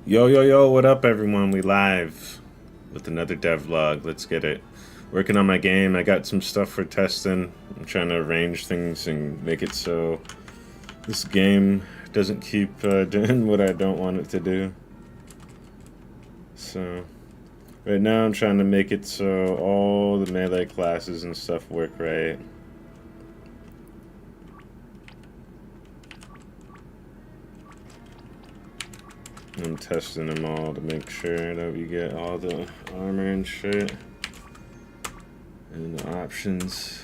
Yo, yo, yo, what up, everyone? We live with another devlog. Let's get it. Working on my game. I got some stuff for testing. I'm trying to arrange things and make it so this game doesn't keep doing what I don't want it to do. So, right now I'm trying to make it so all the melee classes and stuff work right. I'm testing them all to make sure that we get all the armor and shit and the options.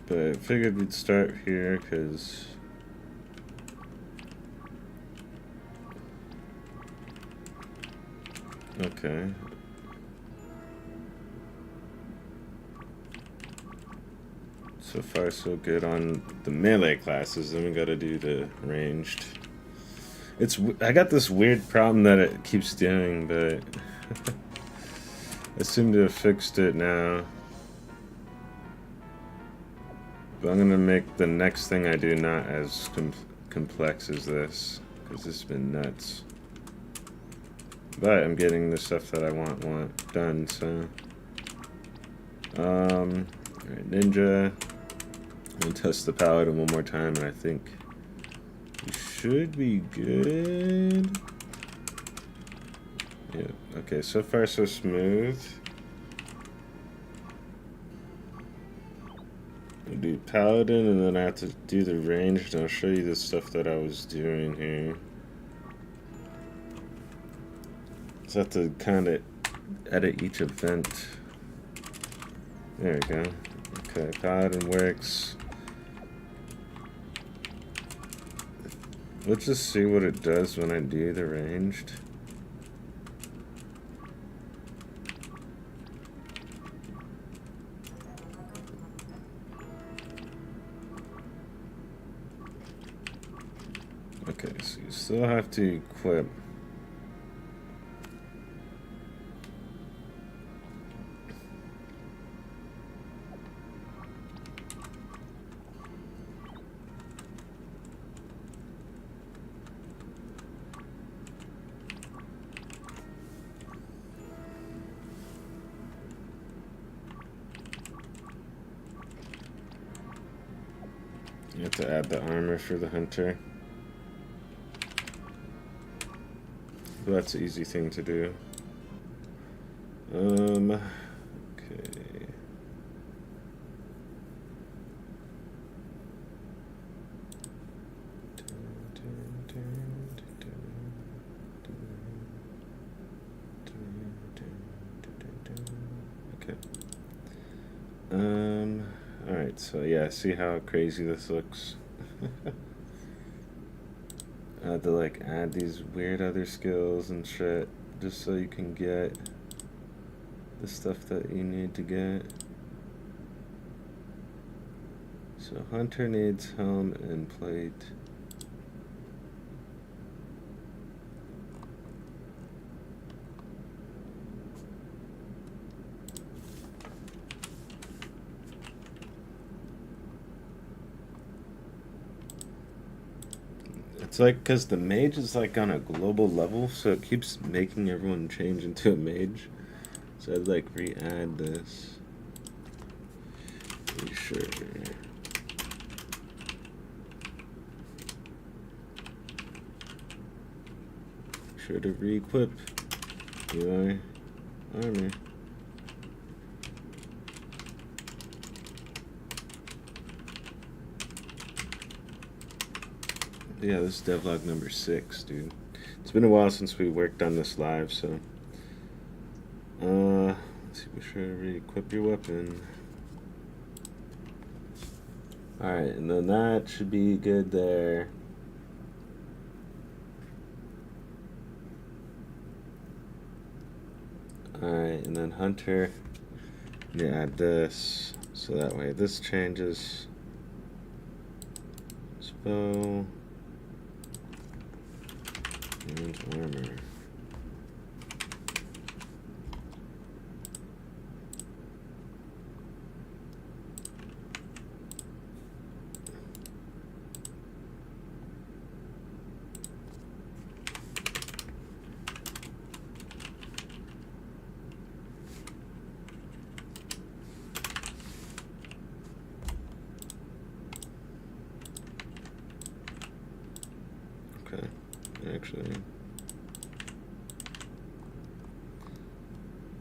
But I figured we'd start here because okay. So far so good on the melee classes. Then we gotta do the ranged. I got this weird problem that it keeps doing, but I seem to have fixed it now. But I'm gonna make the next thing I do not as complex as this, because this has been nuts. But I'm getting the stuff that I want done, so. Alright, Ninja. I'm gonna test the paladin one more time, and I think we should be good. Yeah, okay, so far so smooth. I'll do paladin, and then I have to do the ranged, and I'll show you the stuff that I was doing here. So I have to kind of edit each event. There we go. Okay, paladin works. Let's just see what it does when I do the ranged. Okay, so you still have to equip. You have to add the armor for the hunter. But that's an easy thing to do. Okay. Okay. Alright, so yeah, see how crazy this looks? I had to like add these weird other skills and shit just so you can get the stuff that you need to get. So hunter needs helm and plate. It's like, because the mage is like on a global level, so it keeps making everyone change into a mage. So I'd like re-add this. Be sure. Sure to re-equip your armor. Yeah, this is devlog number 6, dude. It's been a while since we worked on this live, so. Let's see, be sure to re-equip your weapon. Alright, and then that should be good there. Alright, and then hunter. You add this, so that way this changes. Bow. And armor. actually.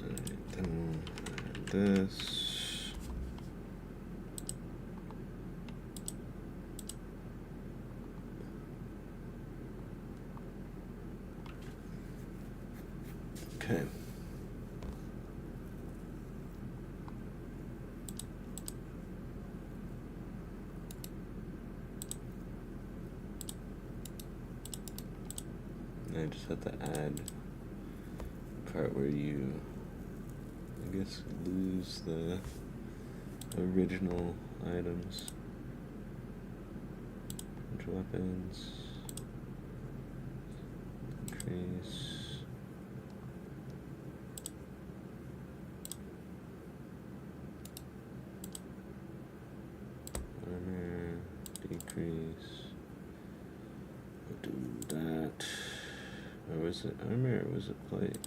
Alright, then we'll add this. Okay. I just have to add the part where you, I guess, lose the original items. Which weapons? Increase. Armor, decrease. We'll do that. Or was it armor or was it plate?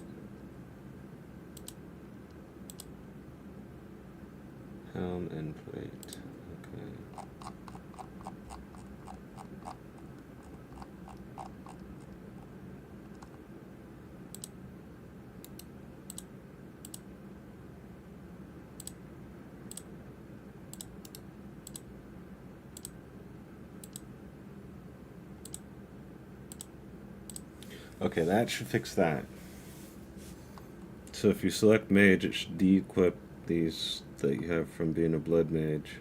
Helm and plate. Okay. Okay, that should fix that. So if you select mage, it should de-equip these that you have from being a blood mage.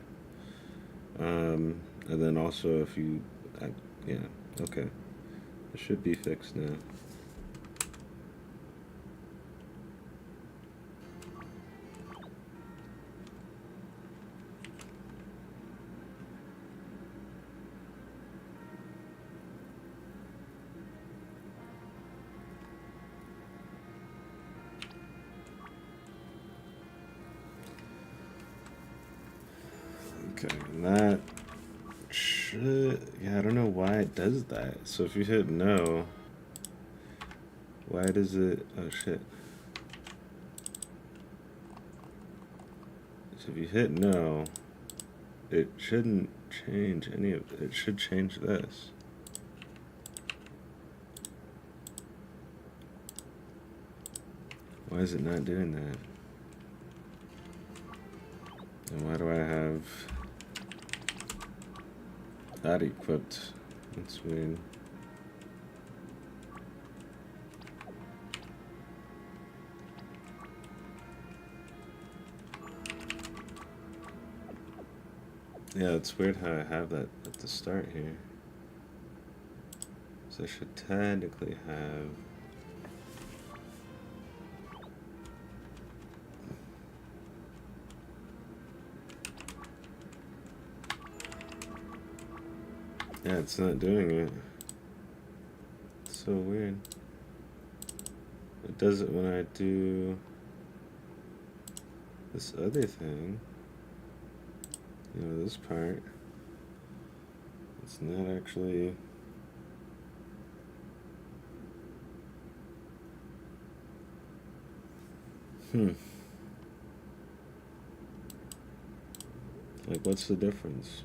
And then also if you, yeah, okay. It should be fixed now. Okay, and that should, yeah, I don't know why it does that. So if you hit no, why does it, oh shit. So if you hit no, it shouldn't change any of it. It should change this. Why is it not doing that? And why do I have that equipped? That's weird. Yeah, it's weird how I have that at the start here. So I should technically have yeah, it's not doing it. It's so weird. It does it when I do this other thing. You know, this part. It's not actually. Like, what's the difference?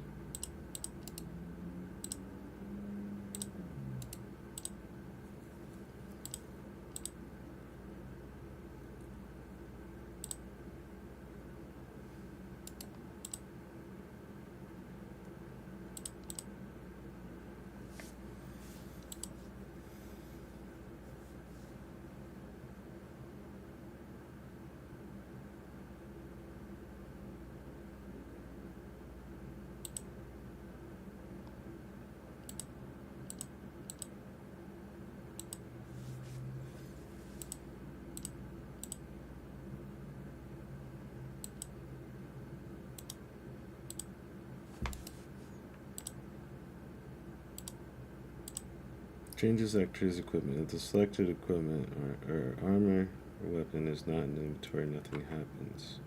Changes actor's equipment. If the selected equipment or armor or weapon is not in inventory, nothing happens.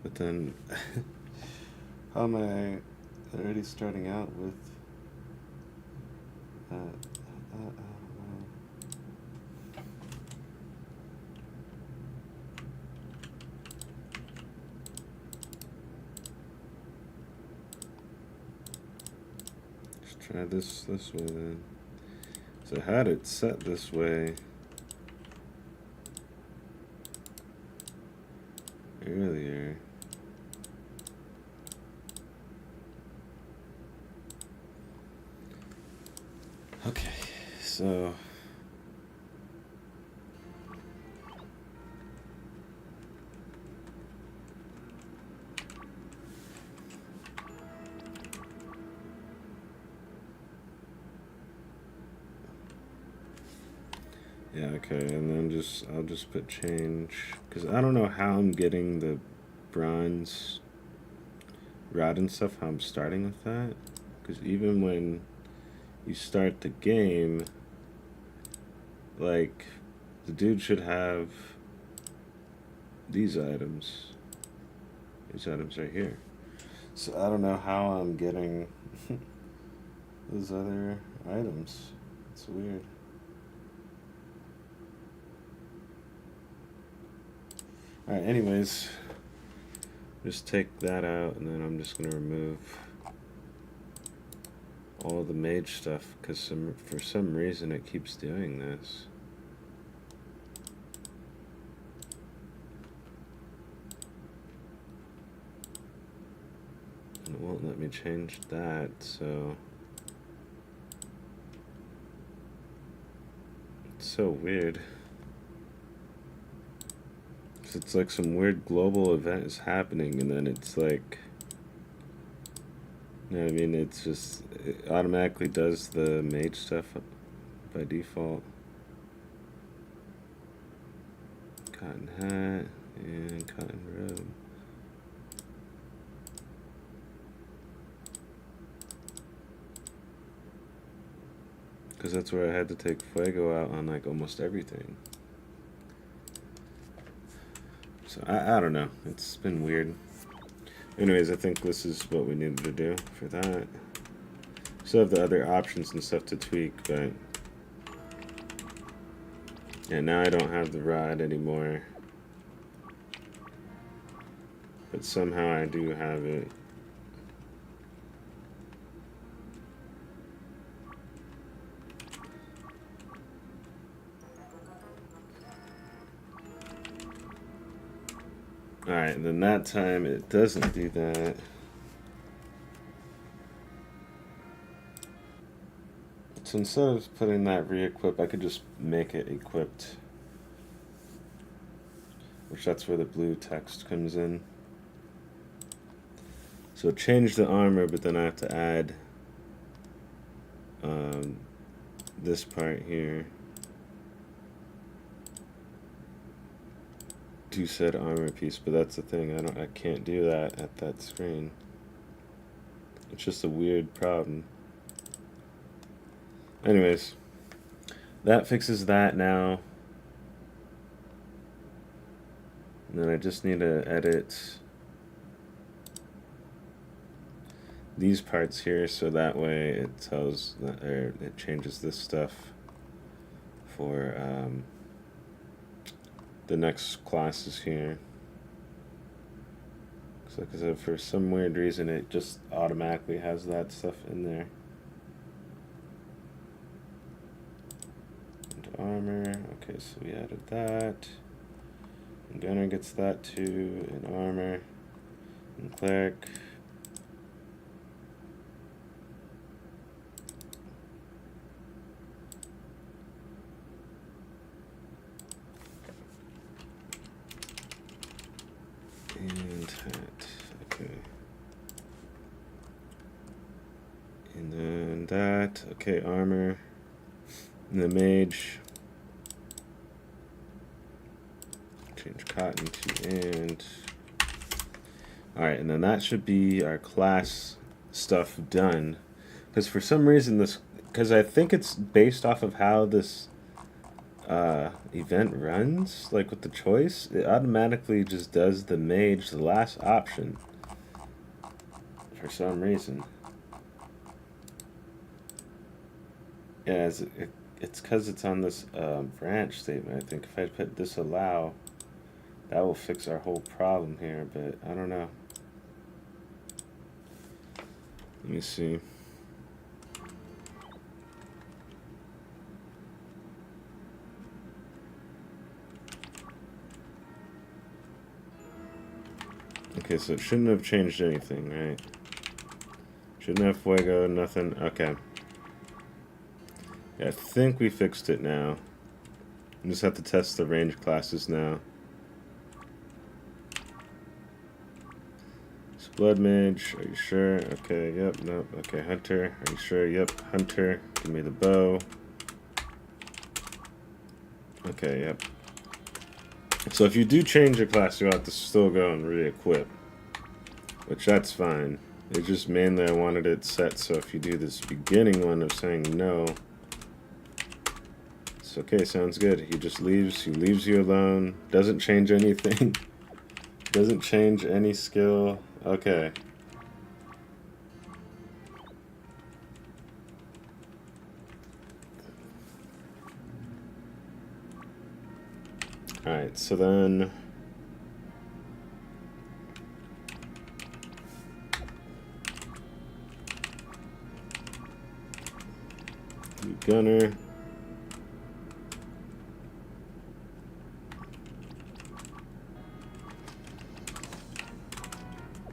But then, how am I already starting out with Let's try this way then. So I had it set this way earlier. Okay, so yeah, okay, and then I'll just put change, because I don't know how I'm getting the bronze rod and stuff, how I'm starting with that, because even when you start the game, like, the dude should have these items right here. So I don't know how I'm getting those other items. It's weird. Alright, anyways, just take that out, and then I'm just going to remove all the mage stuff, because for some reason it keeps doing this. And it won't let me change that, so it's so weird. It's like some weird global event is happening, and then it's like, you know what I mean? It's just, it automatically does the mage stuff by default. Cotton hat and cotton robe. Because that's where I had to take Fuego out on like almost everything. So I don't know. It's been weird. Anyways, I think this is what we needed to do for that. Still have the other options and stuff to tweak, but yeah, now I don't have the rod anymore. But somehow I do have it. Alright, and then that time it doesn't do that. So instead of putting that re-equip, I could just make it equipped. Which that's where the blue text comes in. So change the armor, but then I have to add this part here to said armor piece, but that's the thing, I can't do that at that screen. It's just a weird problem. Anyways, that fixes that now. And then I just need to edit these parts here, so that way it tells that, or it changes this stuff for the next classes here. So, because for some weird reason it just automatically has that stuff in there. And armor, okay, so we added that. And gunner gets that too, and armor, and cleric. And hat, okay. And then that, okay, armor. And the mage. Change cotton to and. Alright, and then that should be our class stuff done. Because for some reason this, because I think it's based off of how this event runs, like with the choice, it automatically just does the mage, the last option, for some reason. Yeah, it's because it's on this branch statement. I think if I put disallow, that will fix our whole problem here, but I don't know. Let me see. Okay, so it shouldn't have changed anything, right? Shouldn't have fuego, nothing. Okay. Yeah, I think we fixed it now. We just have to test the range classes now. Blood Mage, are you sure? Okay, yep, nope. Okay, Hunter, are you sure? Yep, Hunter, give me the bow. Okay, yep. So if you do change your class, you'll have to still go and re-equip, which that's fine. It's just mainly I wanted it set so if you do this beginning one of saying no, it's okay, sounds good. He just leaves, he leaves you alone, doesn't change anything, doesn't change any skill. Okay. Alright, so then Gunner.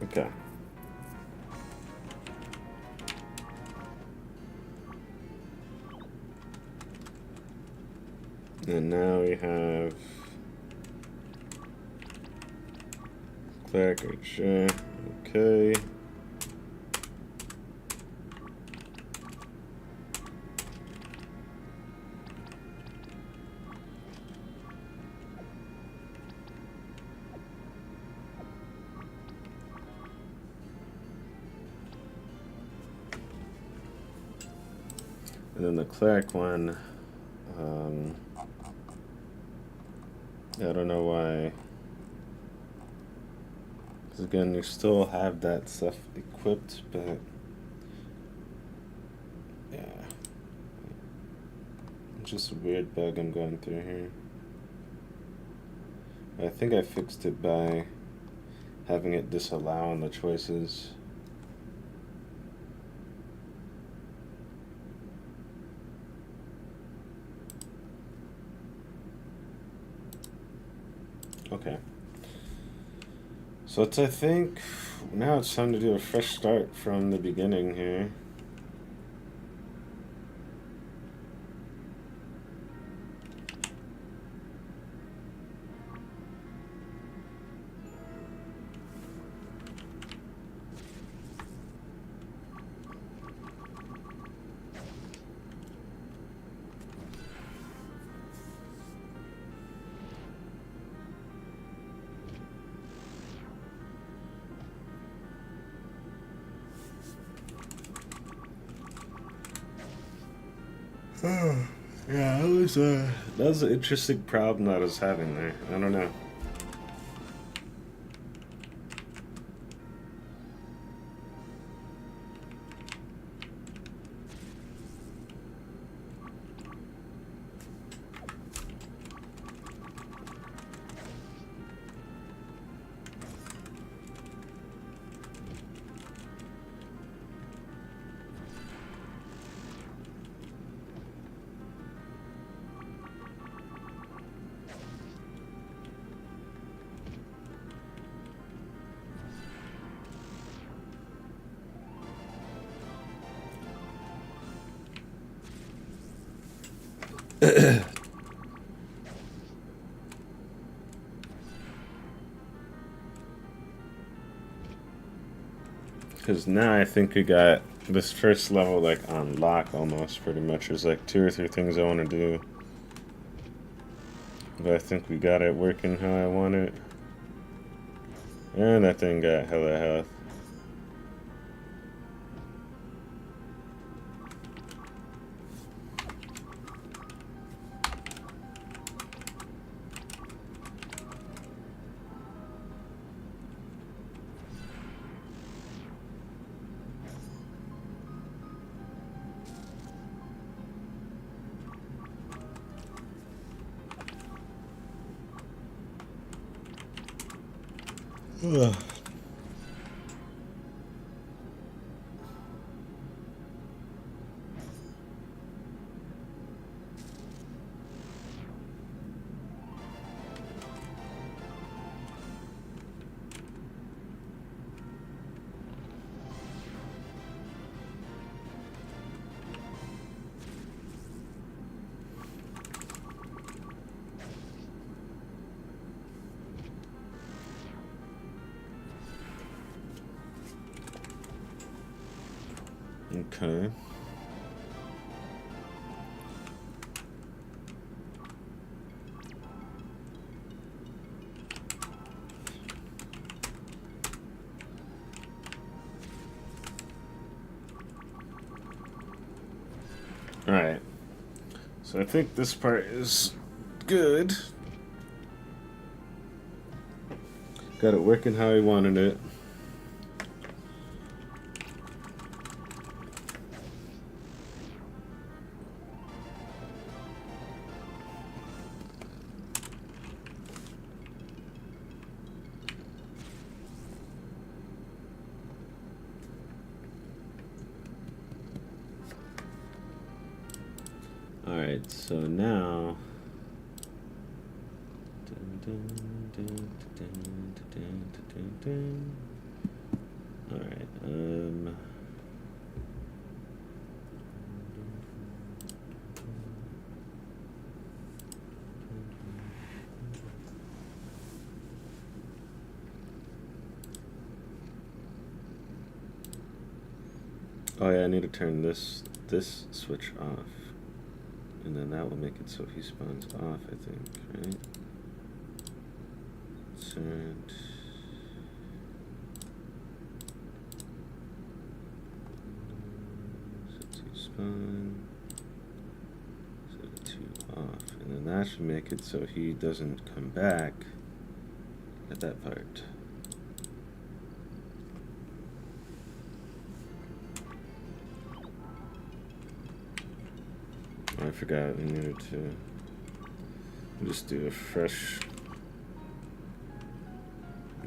Okay. And now we have Cleric, sure. Okay. And then the Cleric one, I don't know why. Because again, you still have that stuff equipped, but yeah. It's just a weird bug I'm going through here. I think I fixed it by having it disallow on the choices. Okay. So it's, I think, now it's time to do a fresh start from the beginning here. Yeah, that was an interesting problem that I was having there. I don't know. Because now I think we got this first level like on lock almost pretty much. There's like 2 or 3 things I want to do. But I think we got it working how I want it. And that thing got hella health. Ugh. Okay. Alright. So I think this part is good. Got it working how I wanted it. Alright, so now alright, oh yeah, I need to turn this switch off. And then that will make it so he spawns off, I think, right? Set. Set to spawn. Set it to off. And then that should make it so he doesn't come back at that part. I forgot we needed to just do a fresh,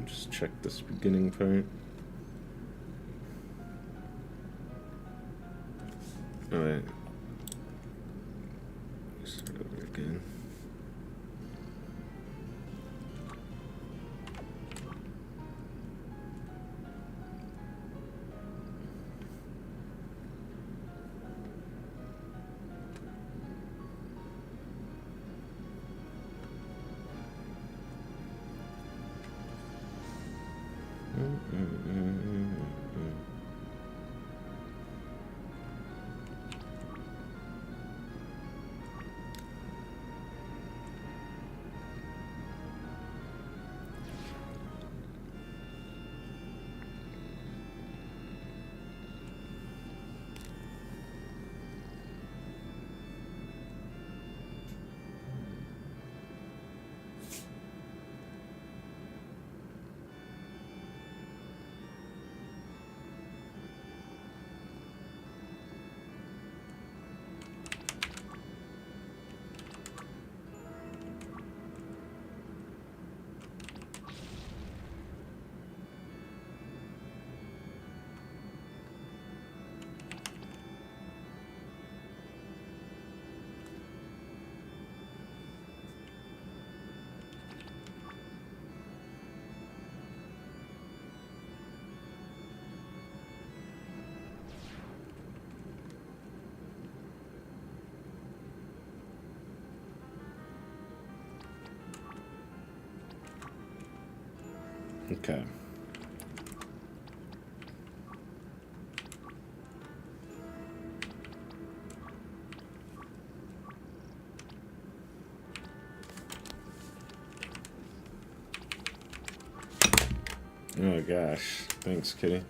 just check this beginning part. Alright. Start over again. Okay. Oh gosh. Thanks, kitty.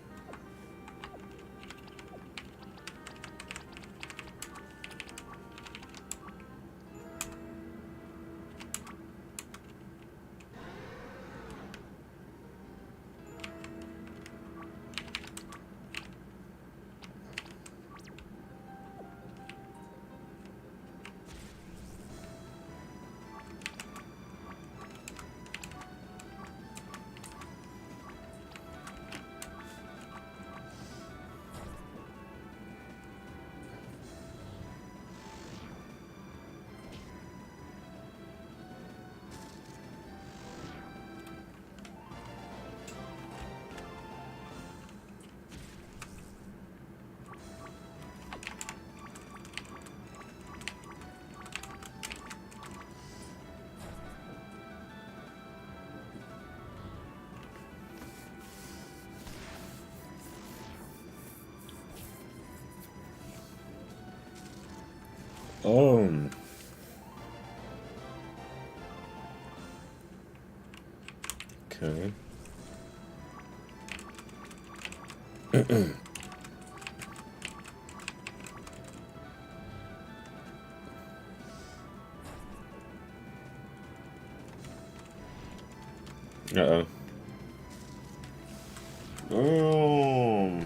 Oh. Okay. Uh-oh. Oh.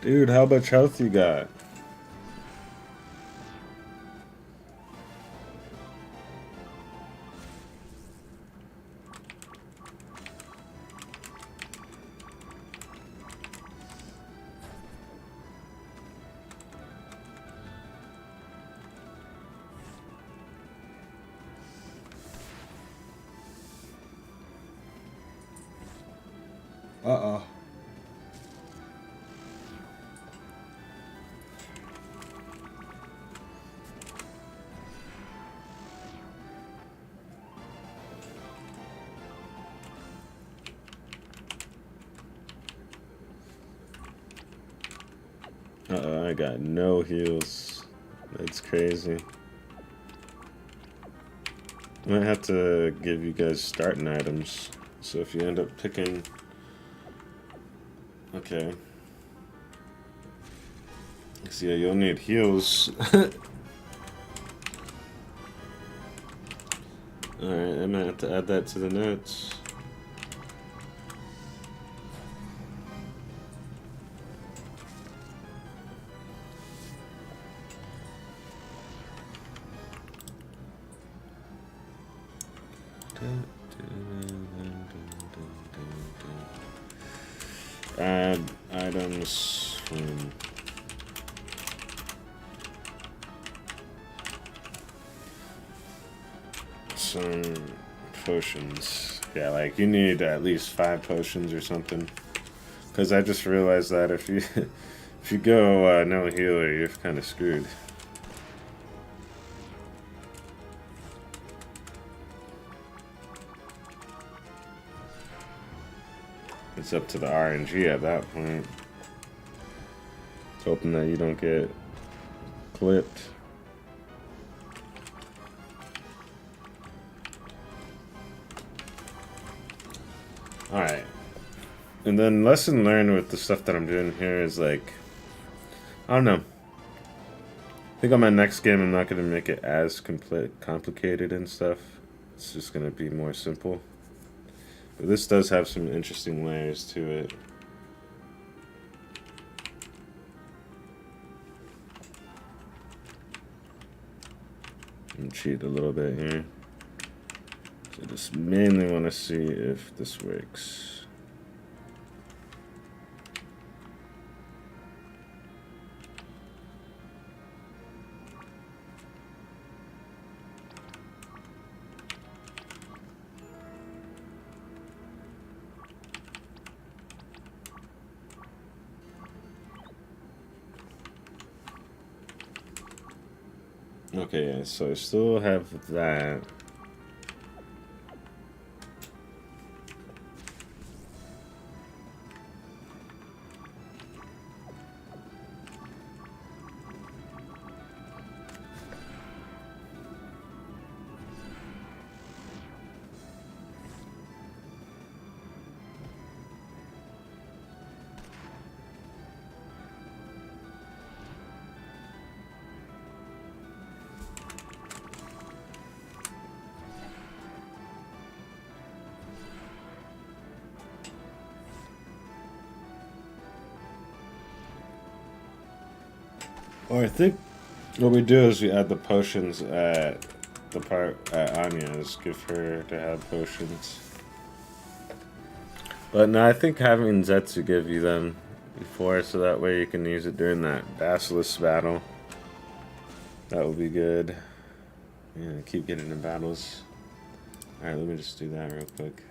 Dude, how much health you got? Uh-oh. Uh-oh, I got no heals. That's crazy. I might have to give you guys starting items. So if you end up picking... Okay. So yeah, you'll need heals. Alright, I might have to add that to the notes. Add items from some potions. Yeah, like you need at least 5 potions or something. Because I just realized that if you if you go no healer, you're kind of screwed. It's up to the RNG at that point. It's hoping that you don't get clipped. Alright. And then lesson learned with the stuff that I'm doing here is like, I don't know. I think on my next game I'm not going to make it as complicated and stuff. It's just going to be more simple. But this does have some interesting layers to it. Cheat a little bit here. So I just mainly want to see if this works. Okay, yeah, so I still have that. Or I think what we do is we add the potions at the part at Anya's, give her to have potions. But no, I think having Zetsu give you them before, so that way you can use it during that Basilisk battle. That would be good. Yeah, keep getting in battles. Alright, let me just do that real quick.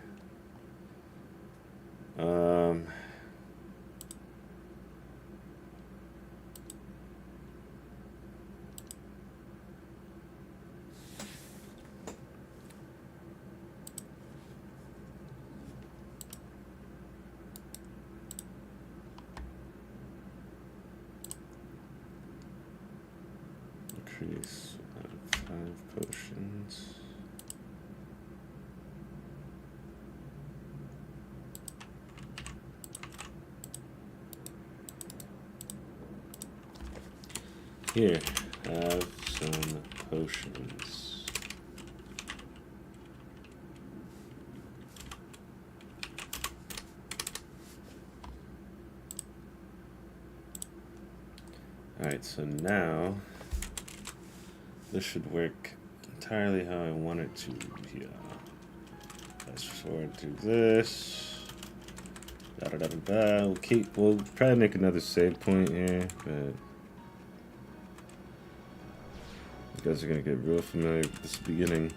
5 potions. Here, have some potions. Alright, so now this should work entirely how I want it to. Yeah. Fast forward to this. We'll probably make another save point here, but you guys are gonna get real familiar with this beginning.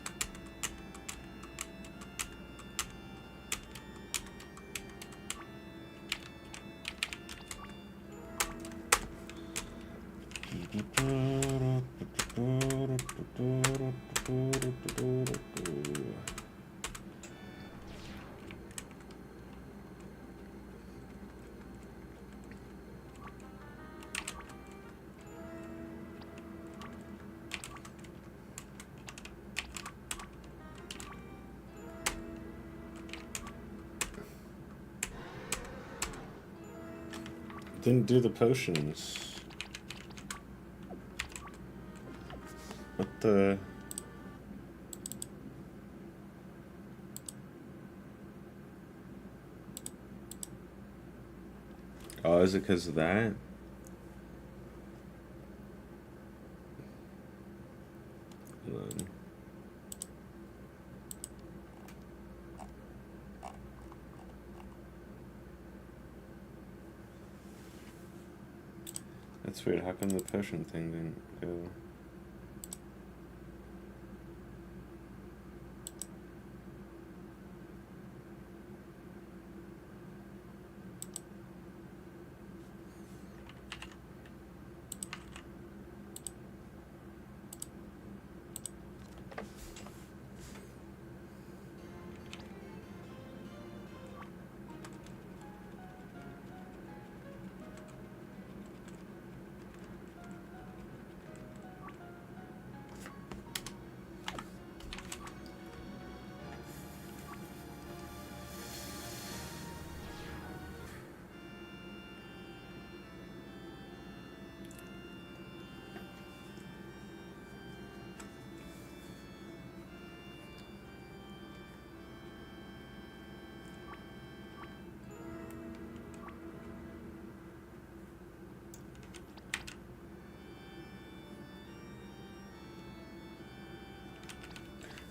Didn't do the potions. What the? Oh, is it because of that? Hold on. That's weird. How come the potion thing didn't go?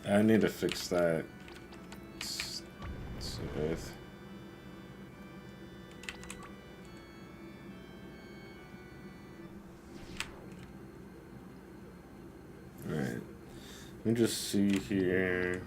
I need to fix that. Earth. Alright. Let me just see here.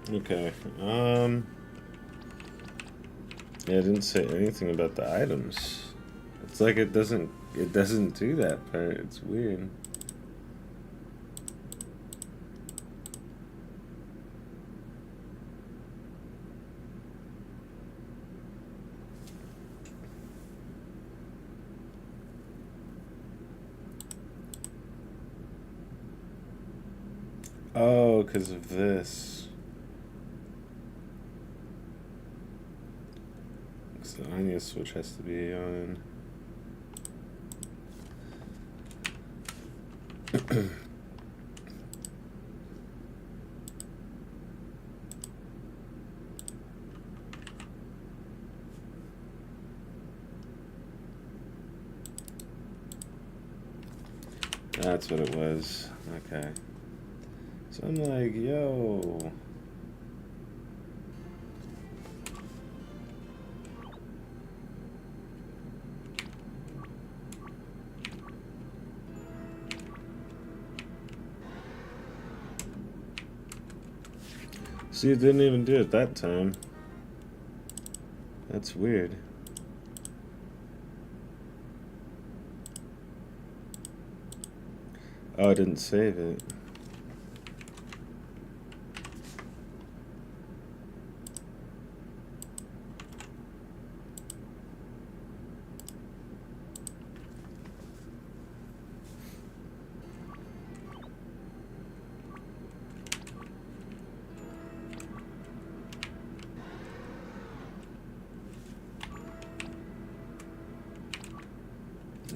Okay. Yeah, it didn't say anything about the items. It's like it doesn't do that part. It's weird. Oh, because of this. So I need a switch has to be on. That's what it was. Okay. So I'm like, yo. See, it didn't even do it that time. That's weird. Oh, I didn't save it.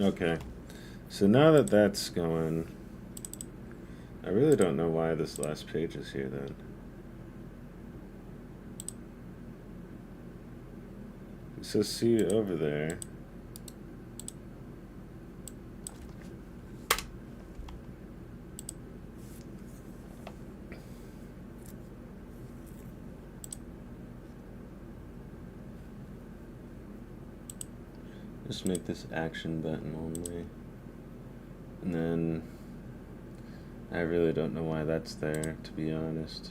Okay, so now that that's going, I really don't know why this last page is here then. It says see you over there. Just make this action button only. And then I really don't know why that's there, to be honest.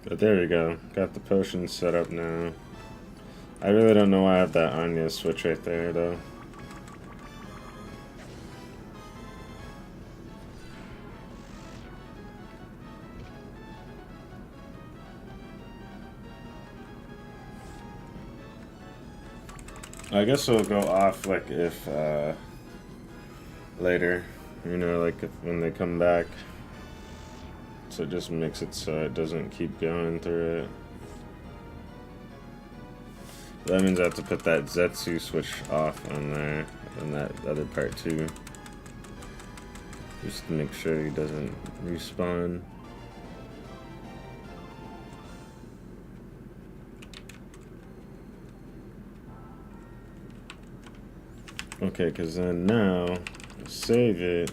But there we go. Got the potions set up now. I really don't know why I have that Anya switch right there, though. I guess it'll go off, like, if, later. You know, like, when they come back. So it just makes it so it doesn't keep going through it. That means I have to put that Zetsu switch off on there, and that other part too. Just to make sure he doesn't respawn. Okay, because then now, save it,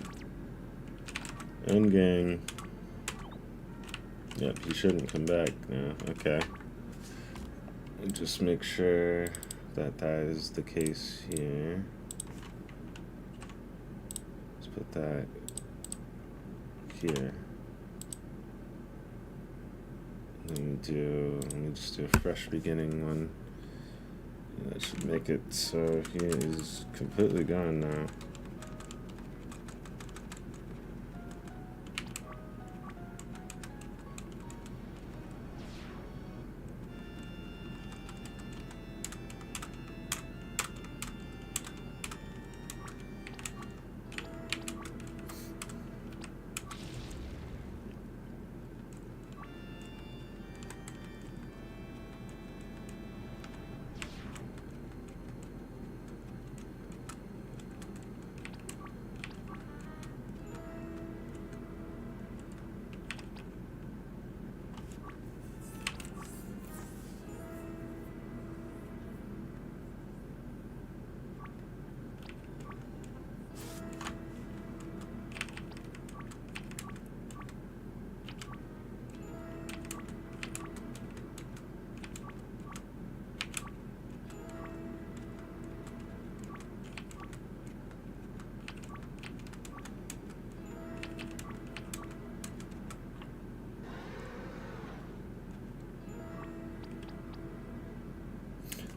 end game. Yep, he shouldn't come back now. Okay. And just make sure that that is the case here. Let's put that here. Let me just do a fresh beginning one. And that should make it so he is completely gone now.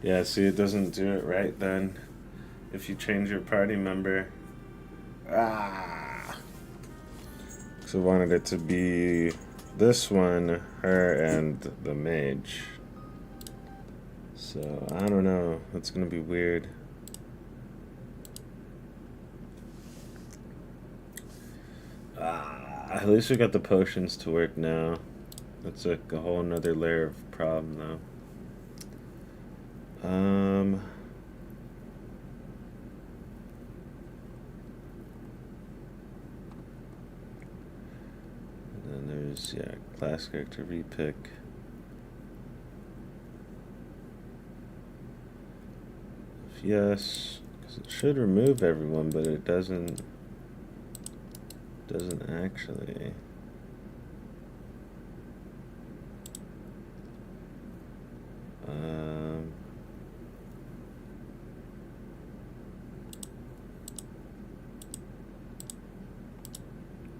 Yeah, see, it doesn't do it right then. If you change your party member. Ah! So I wanted it to be this one, her, and the mage. So, I don't know. That's gonna be weird. At least we got the potions to work now. That's like a whole nother layer of problem, though. And then there's, yeah, class character repick. Yes, because it should remove everyone, but it doesn't actually.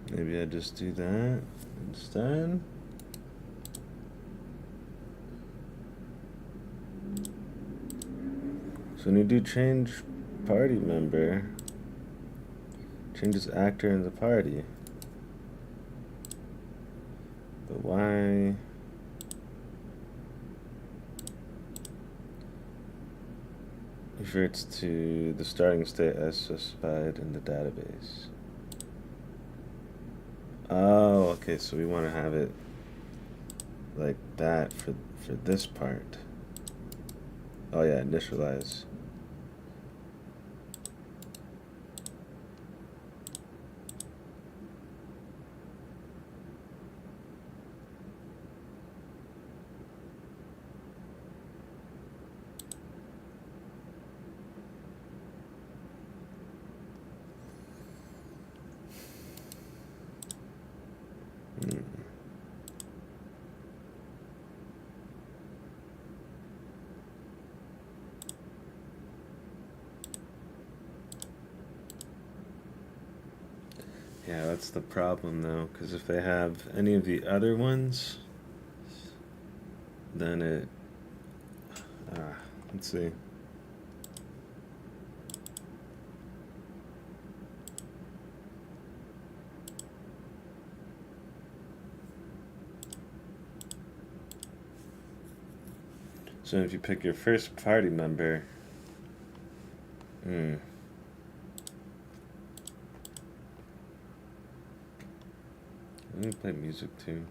Maybe I just do that instead. So when you do change party member, changes actor in the party. But why? Reverts to the starting state as specified in the database. Oh, okay, so we want to have it like that for this part. Oh yeah, initialize. Yeah, that's the problem though, because if they have any of the other ones, then it, let's see. So if you pick your first party member, let me play music too.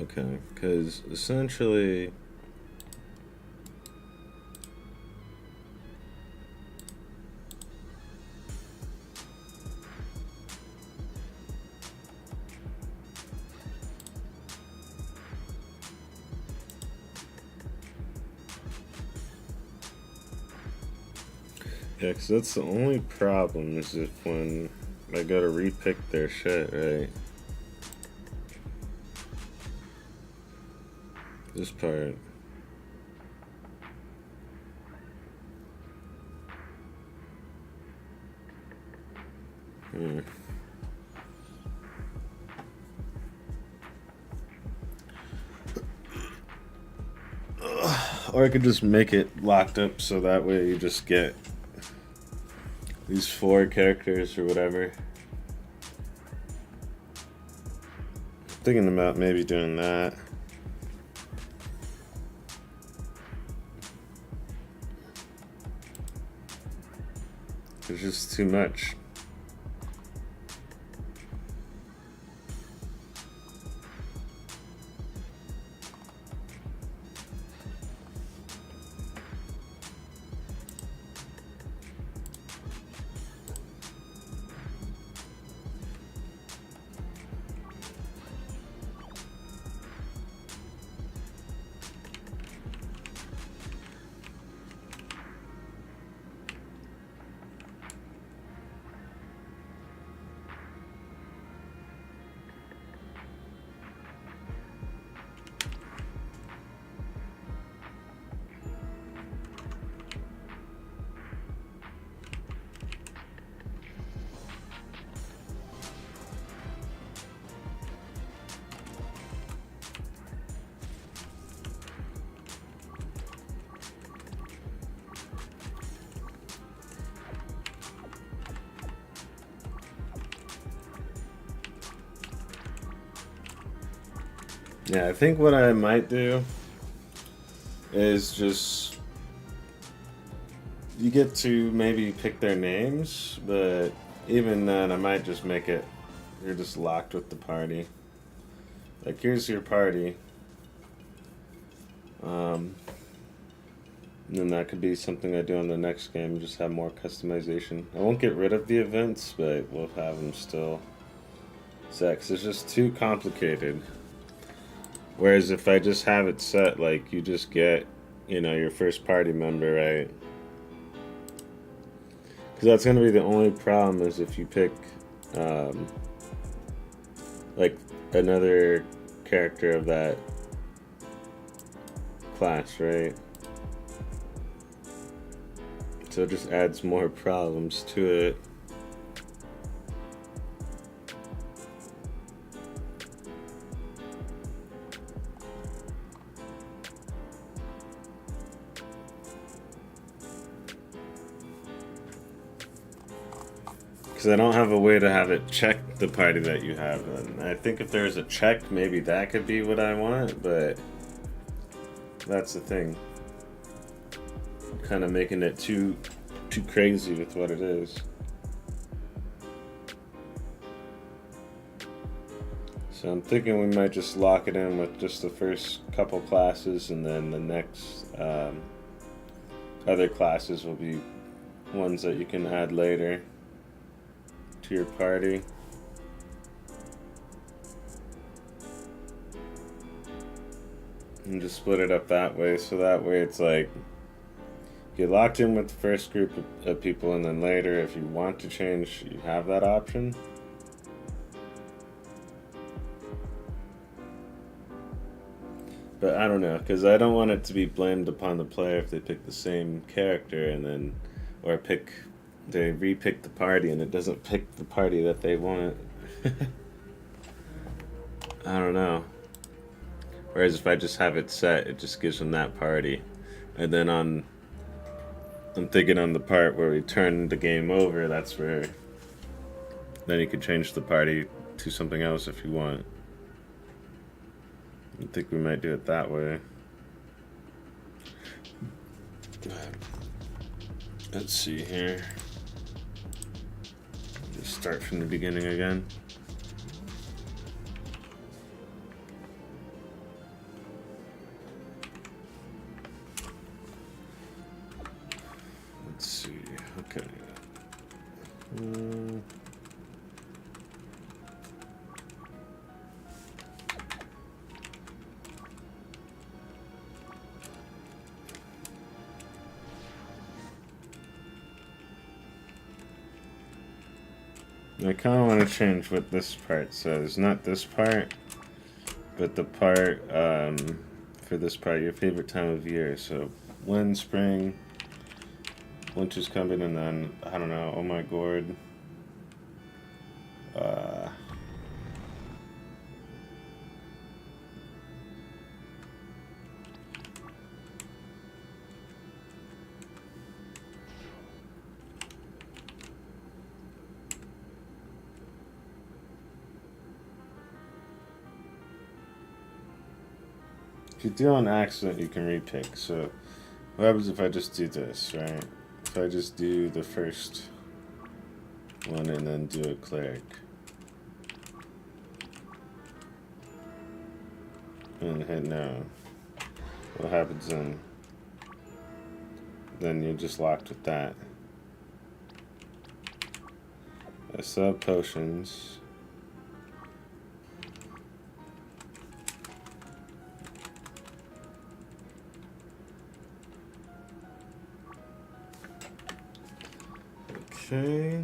Okay, because essentially yeah, because that's the only problem is if when I go to repick their shit, right? This part. Or I could just make it locked up so that way you just get these 4 characters or whatever. Thinking about maybe doing that. It's just too much. Yeah, I think what I might do is just, you get to maybe pick their names, but even then I might just make it, you're just locked with the party. Like, here's your party. And then that could be something I do in the next game, just have more customization. I won't get rid of the events, but we'll have them still set, 'cause it's just too complicated. Whereas if I just have it set, like, you just get, you know, your first party member, right? Because that's going to be the only problem, is if you pick, like, another character of that class, right? So it just adds more problems to it. Because I don't have a way to have it check the party that you have. And I think if there's a check, maybe that could be what I want, but that's the thing. Kind of making it too crazy with what it is. So I'm thinking we might just lock it in with just the first couple classes, and then the next other classes will be ones that you can add later to your party. And just split it up that way, so that way it's like, get locked in with the first group of people, and then later, if you want to change, you have that option. But I don't know, because I don't want it to be blamed upon the player if they pick the same character and then, or they re-pick the party and it doesn't pick the party that they want. I don't know. Whereas if I just have it set, it just gives them that party. And then I'm thinking on the part where we turn the game over, that's where then you could change the party to something else if you want. I think we might do it that way. Let's see here. Just start from the beginning again. Let's see. Okay. I kind of want to change what this part says. Not this part, but the part, for this part, your favorite time of year. So, when spring, winter's coming, and then, I don't know, oh my god. If you do on accident, you can repick. So, what happens if I just do this, right? If I just do the first one and then do a cleric. And hit no. What happens then? Then you're just locked with that. I still have potions. Okay.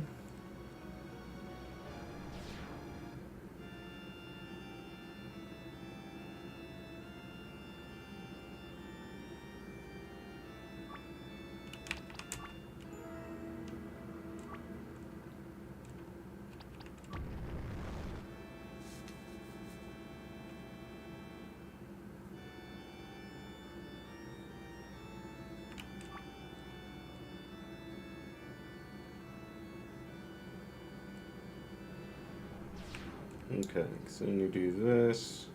Okay, so then you do this.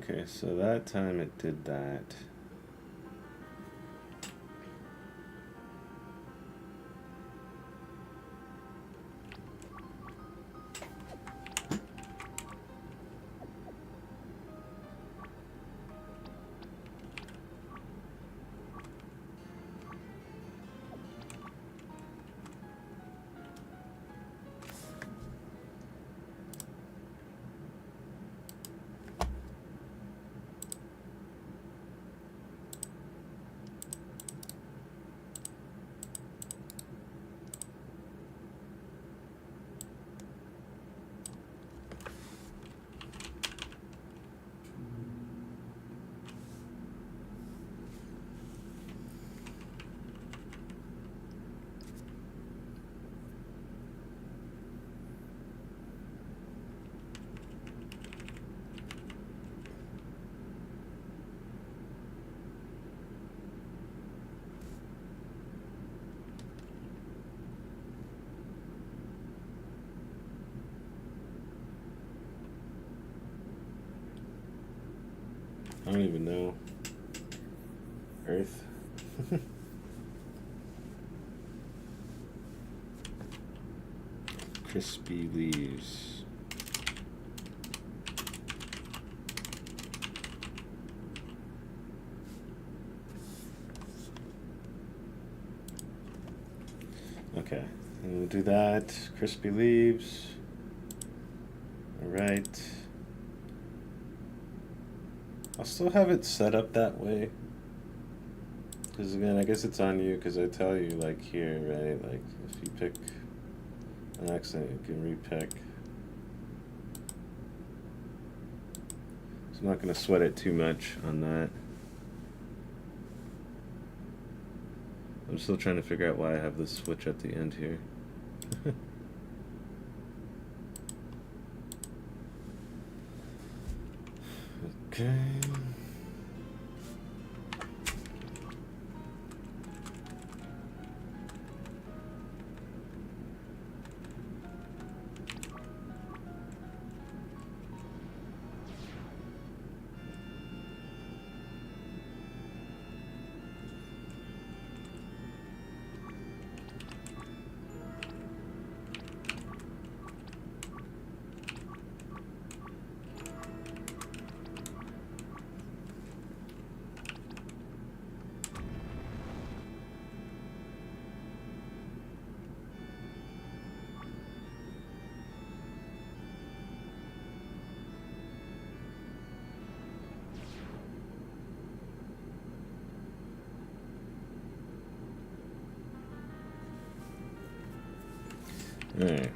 Okay, so that time it did that. I don't even know. Earth. Crispy leaves. Okay, and we'll do that. Crispy leaves. All right. I'll still have it set up that way. Because again, I guess it's on you because I tell you like here, right? Like if you pick an accent, you can repick. So I'm not going to sweat it too much on that. I'm still trying to figure out why I have this switch at the end here. Okay. All right.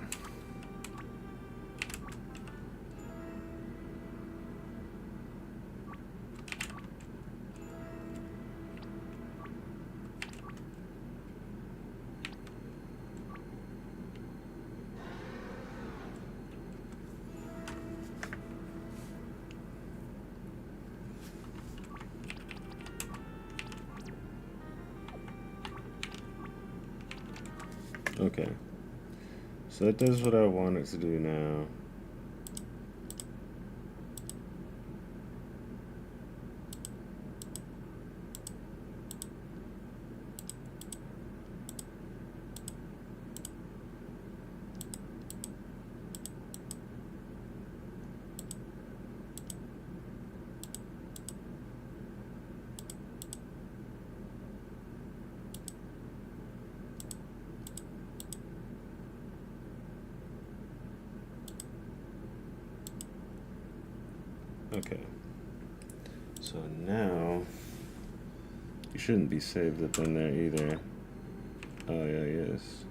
Okay. So it does what I want it to do now. Okay. So now you shouldn't be saved up in there either. Oh yeah, yes.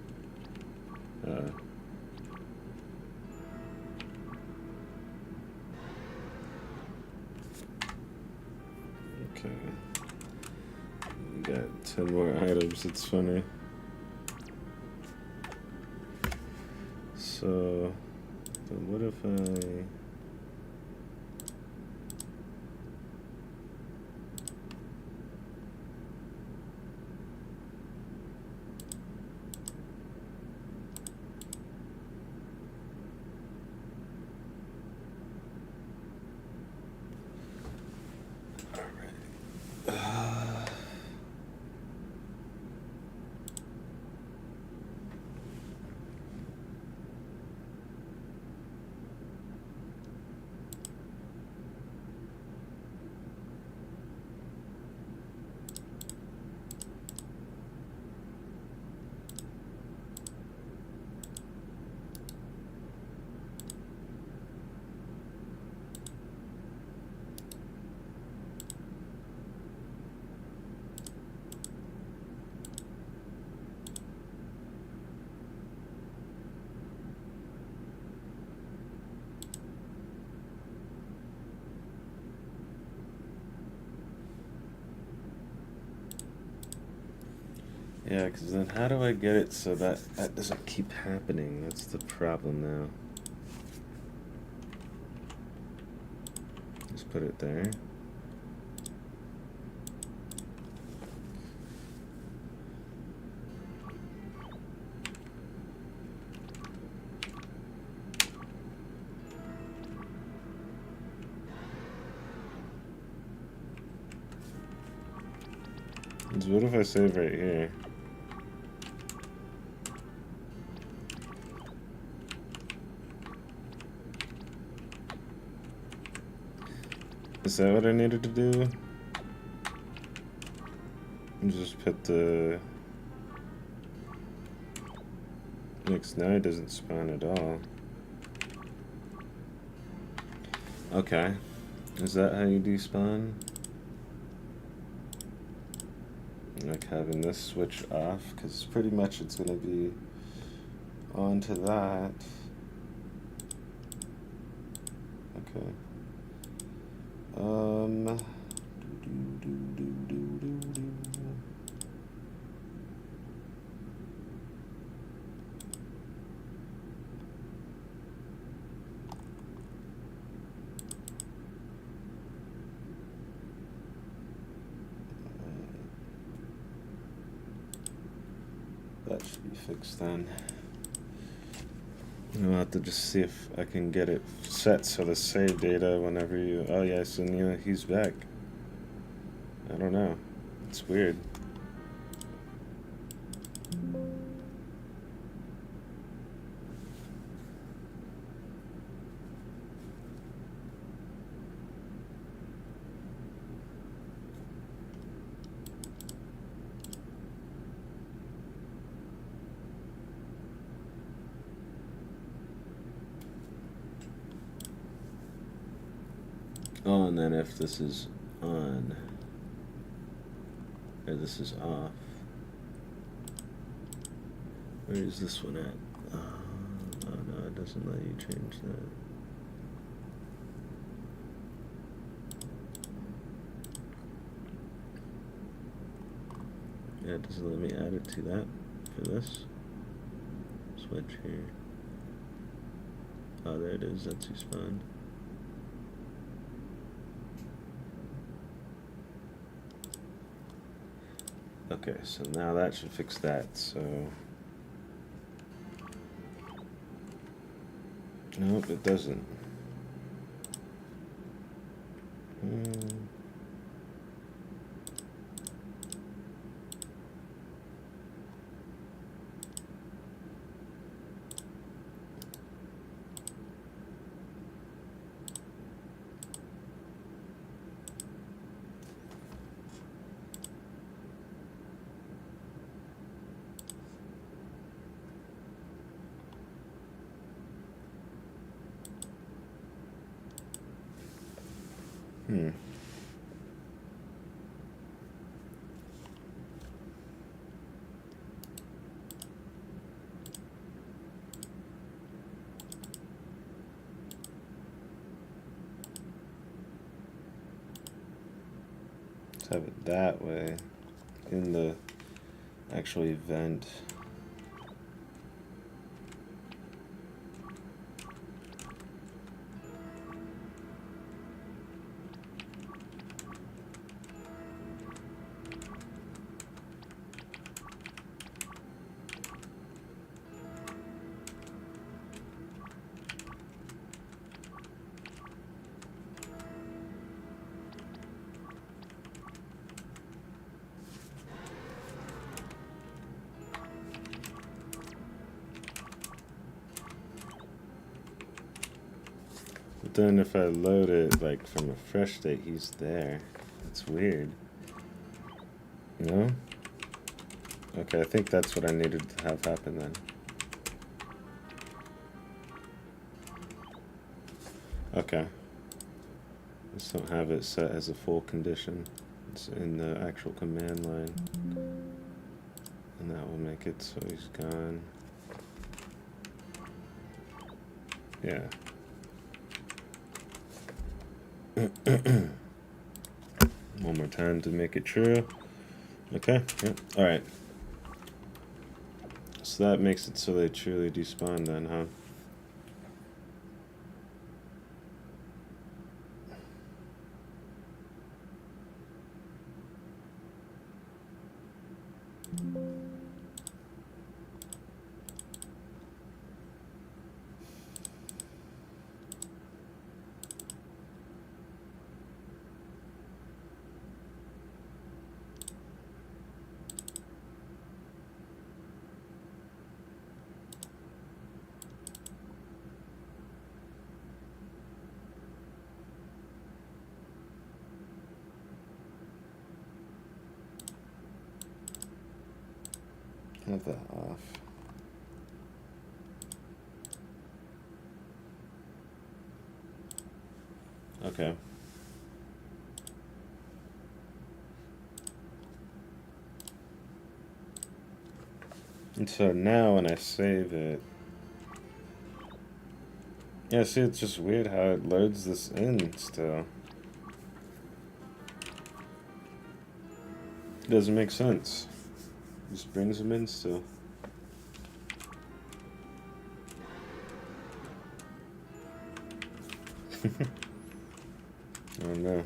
Okay. We got 10 more items. It's funny. So, then what if I... Yeah, because then how do I get it so that that doesn't keep happening? That's the problem now. Just put it there. So what if I save right here? Is that what I needed to do? Just put the... Next, now it doesn't spawn at all. Okay. Is that how you despawn? Like having this switch off, because pretty much it's going to be on to that. Okay. That should be fixed then. I'll have to just see if I can get it set so the save data whenever you... Oh yeah, so yeah, he's back. I don't know. It's weird. Oh, and then if this is on, or this is off, where is this one at? Oh no, it doesn't let you change that. Yeah, it doesn't let me add it to that for this. Switch here. Oh, there it is, that's who spawned. Okay, so now that should fix that, so... Nope, it doesn't. Let's have it that way in the actual event. Then if I load it like from a fresh state, he's there. It's weird. No? Okay, I think that's what I needed to have happen then. Okay. Just don't have it set as a full condition. It's in the actual command line. And that will make it so he's gone. Yeah. One more time to make it true. Okay, yeah, alright. So that makes it so they truly despawn then, huh? Have that off. Okay. And so now when I save it, yeah, see, it's just weird how it loads this in still. It doesn't make sense. Just brings them in still. Oh no.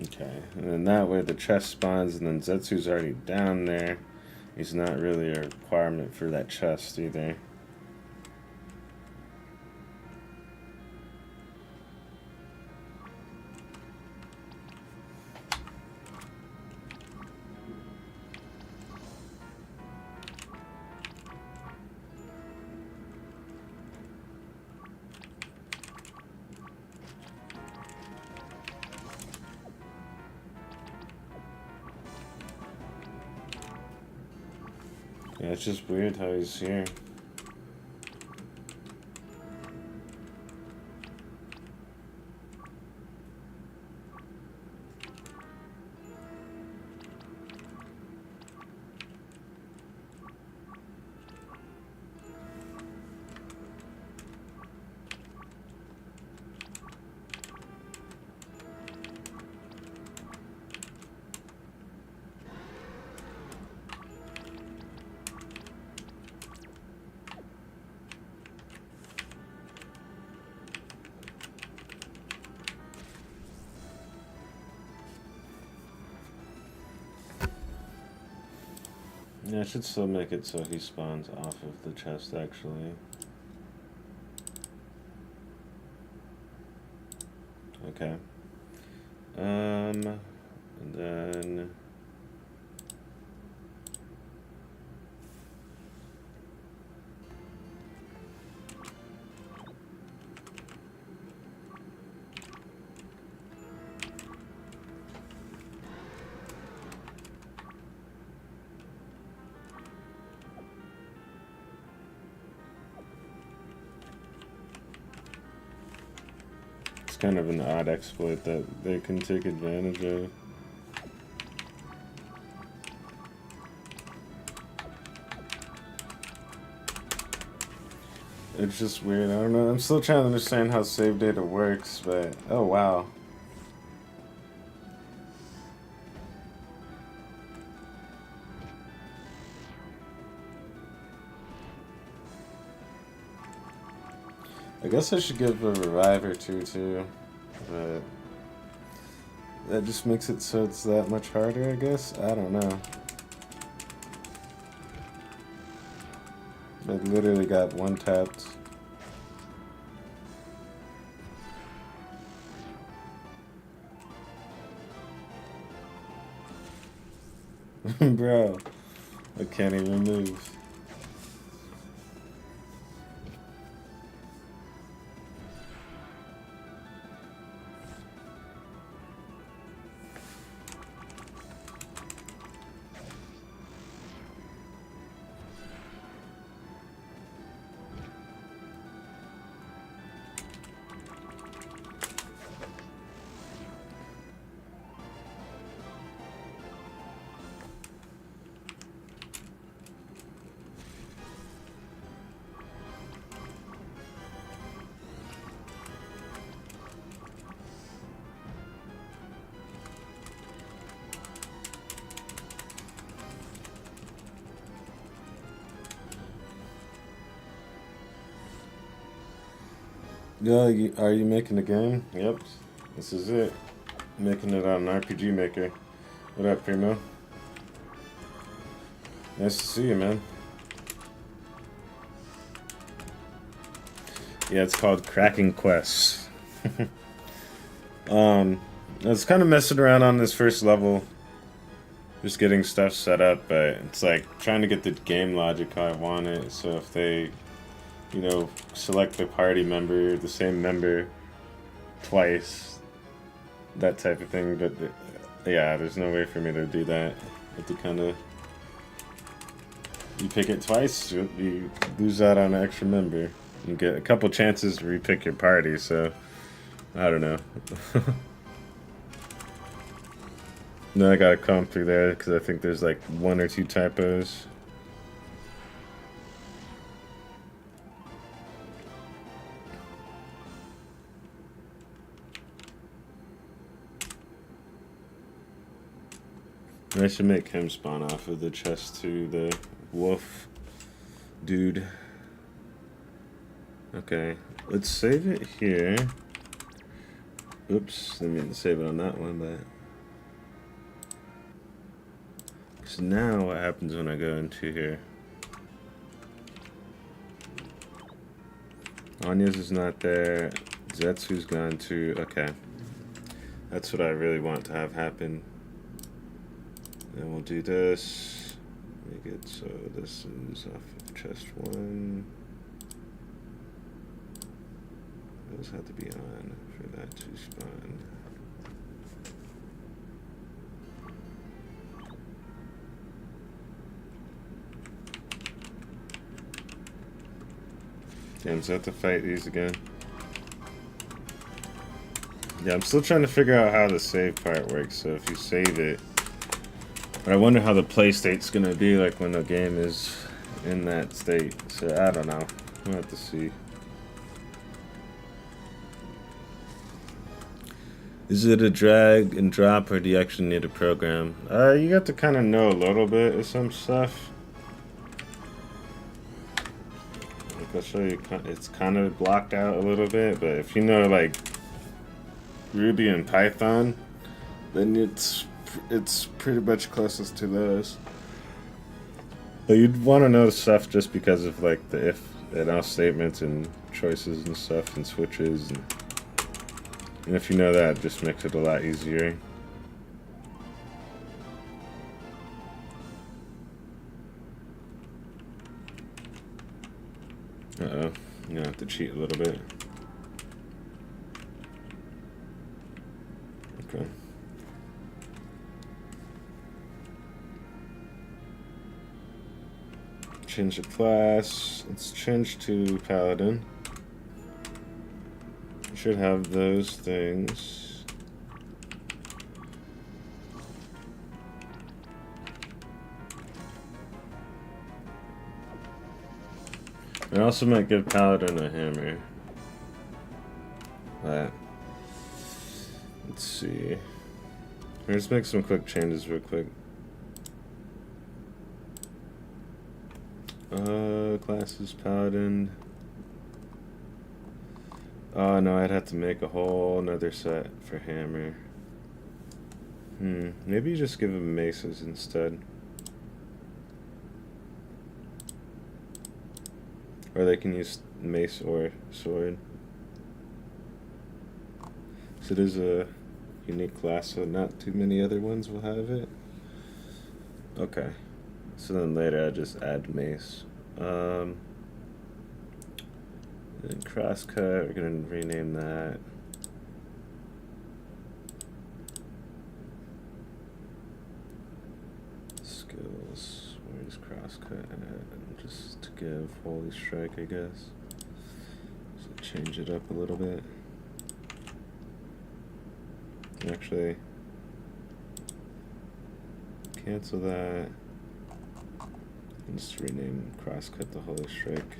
Okay, and then that way the chest spawns, and then Zetsu's already down there. He's not really a requirement for that chest either. Yeah, it's just weird how he's here. Yeah, I should still make it so he spawns off of the chest, actually. Okay. And then... kind of an odd exploit that they can take advantage of. It's just weird. I don't know. I'm still trying to understand how save data works, but oh wow. I guess I should give a revive or two too, but that just makes it so it's that much harder, I guess? I don't know. I literally got one tapped. Bro, I can't even move. Yeah, are you making a game? Yep, this is it. Making it on an RPG Maker. What up, Primo? Nice to see you, man. Yeah, it's called Kraken QUESTzzz. I was kind of messing around on this first level, just getting stuff set up, but it's like trying to get the game logic how I want it. So if they, you know, select the party member, the same member twice, that type of thing. But yeah, there's no way for me to do that. I have to kind of, you pick it twice, you lose out on an extra member. You get a couple chances to repick your party, so I don't know. Then I gotta comb through there because I think there's like 1 or 2 typos. I should make him spawn off of the chest to the wolf dude. Okay, let's save it here. Oops, didn't mean to save it on that one, but. So now what happens when I go into here? Anya's is not there. Zetsu's gone to. Okay. That's what I really want to have happen. Then we'll do this. Make it so this is off of chest 1. Those have to be on for that to spawn. Damn, so I have to fight these again. Yeah, I'm still trying to figure out how the save part works. So if you save it, but I wonder how the play state's gonna be like when the game is in that state. So I don't know. We'll have to see. Is it a drag and drop, or do you actually need a program? You got to kind of know a little bit of some stuff. Like I'll show you. It's kind of blocked out a little bit, but if you know like Ruby and Python, then it's pretty much closest to those. But you'd want to know stuff just because of like the if and else statements and choices and stuff and switches. And if you know that, it just makes it a lot easier. Uh-oh. I'm gonna have to cheat a little bit. Okay. Change the class. Let's change to Paladin. Should have those things. I also might give Paladin a hammer. Let's see. Let's make some quick changes real quick. Classes Paladin. Oh no, I'd have to make a whole another set for hammer. Maybe you just give him maces instead. Or they can use mace or sword. So it is a unique class, so not too many other ones will have it. Okay. So then later I just add mace. Then crosscut, we're gonna rename that. Skills, where's crosscut at? Just to give holy strike, I guess. So change it up a little bit. Actually, cancel that. And just rename crosscut the holy strike.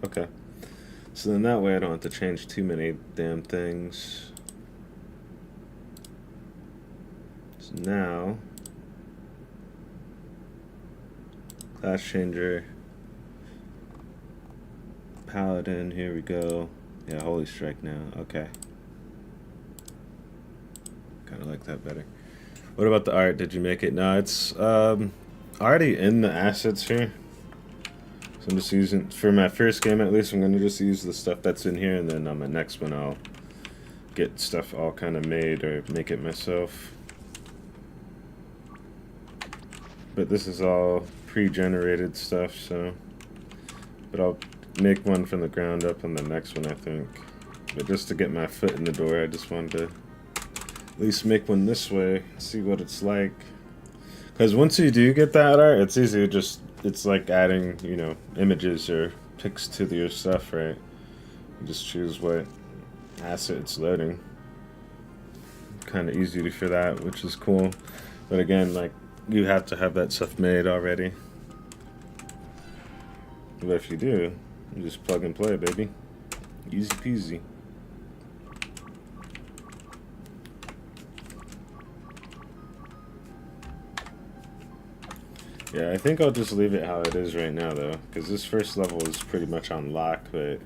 Okay. So then that way I don't have to change too many damn things. So now, class changer, paladin, here we go. Yeah, holy strike now, okay. Kinda like that better. What about the art? Did you make it? No, it's already in the assets here. So I'm just using, for my first game at least, I'm going to just use the stuff that's in here, and then on my next one I'll get stuff all kind of made or make it myself. But this is all pre-generated stuff, so. But I'll make one from the ground up on the next one, I think. But just to get my foot in the door, I just wanted to at least make one this way, see what it's like. Because once you do get that art, it's easy to just, it's like adding, you know, images or pics to your stuff, right? You just choose what asset it's loading. Kind of easy for that, which is cool. But again, like, you have to have that stuff made already. But if you do, you just plug and play, baby. Easy peasy. Yeah, I think I'll just leave it how it is right now, though, because this first level is pretty much on lock, but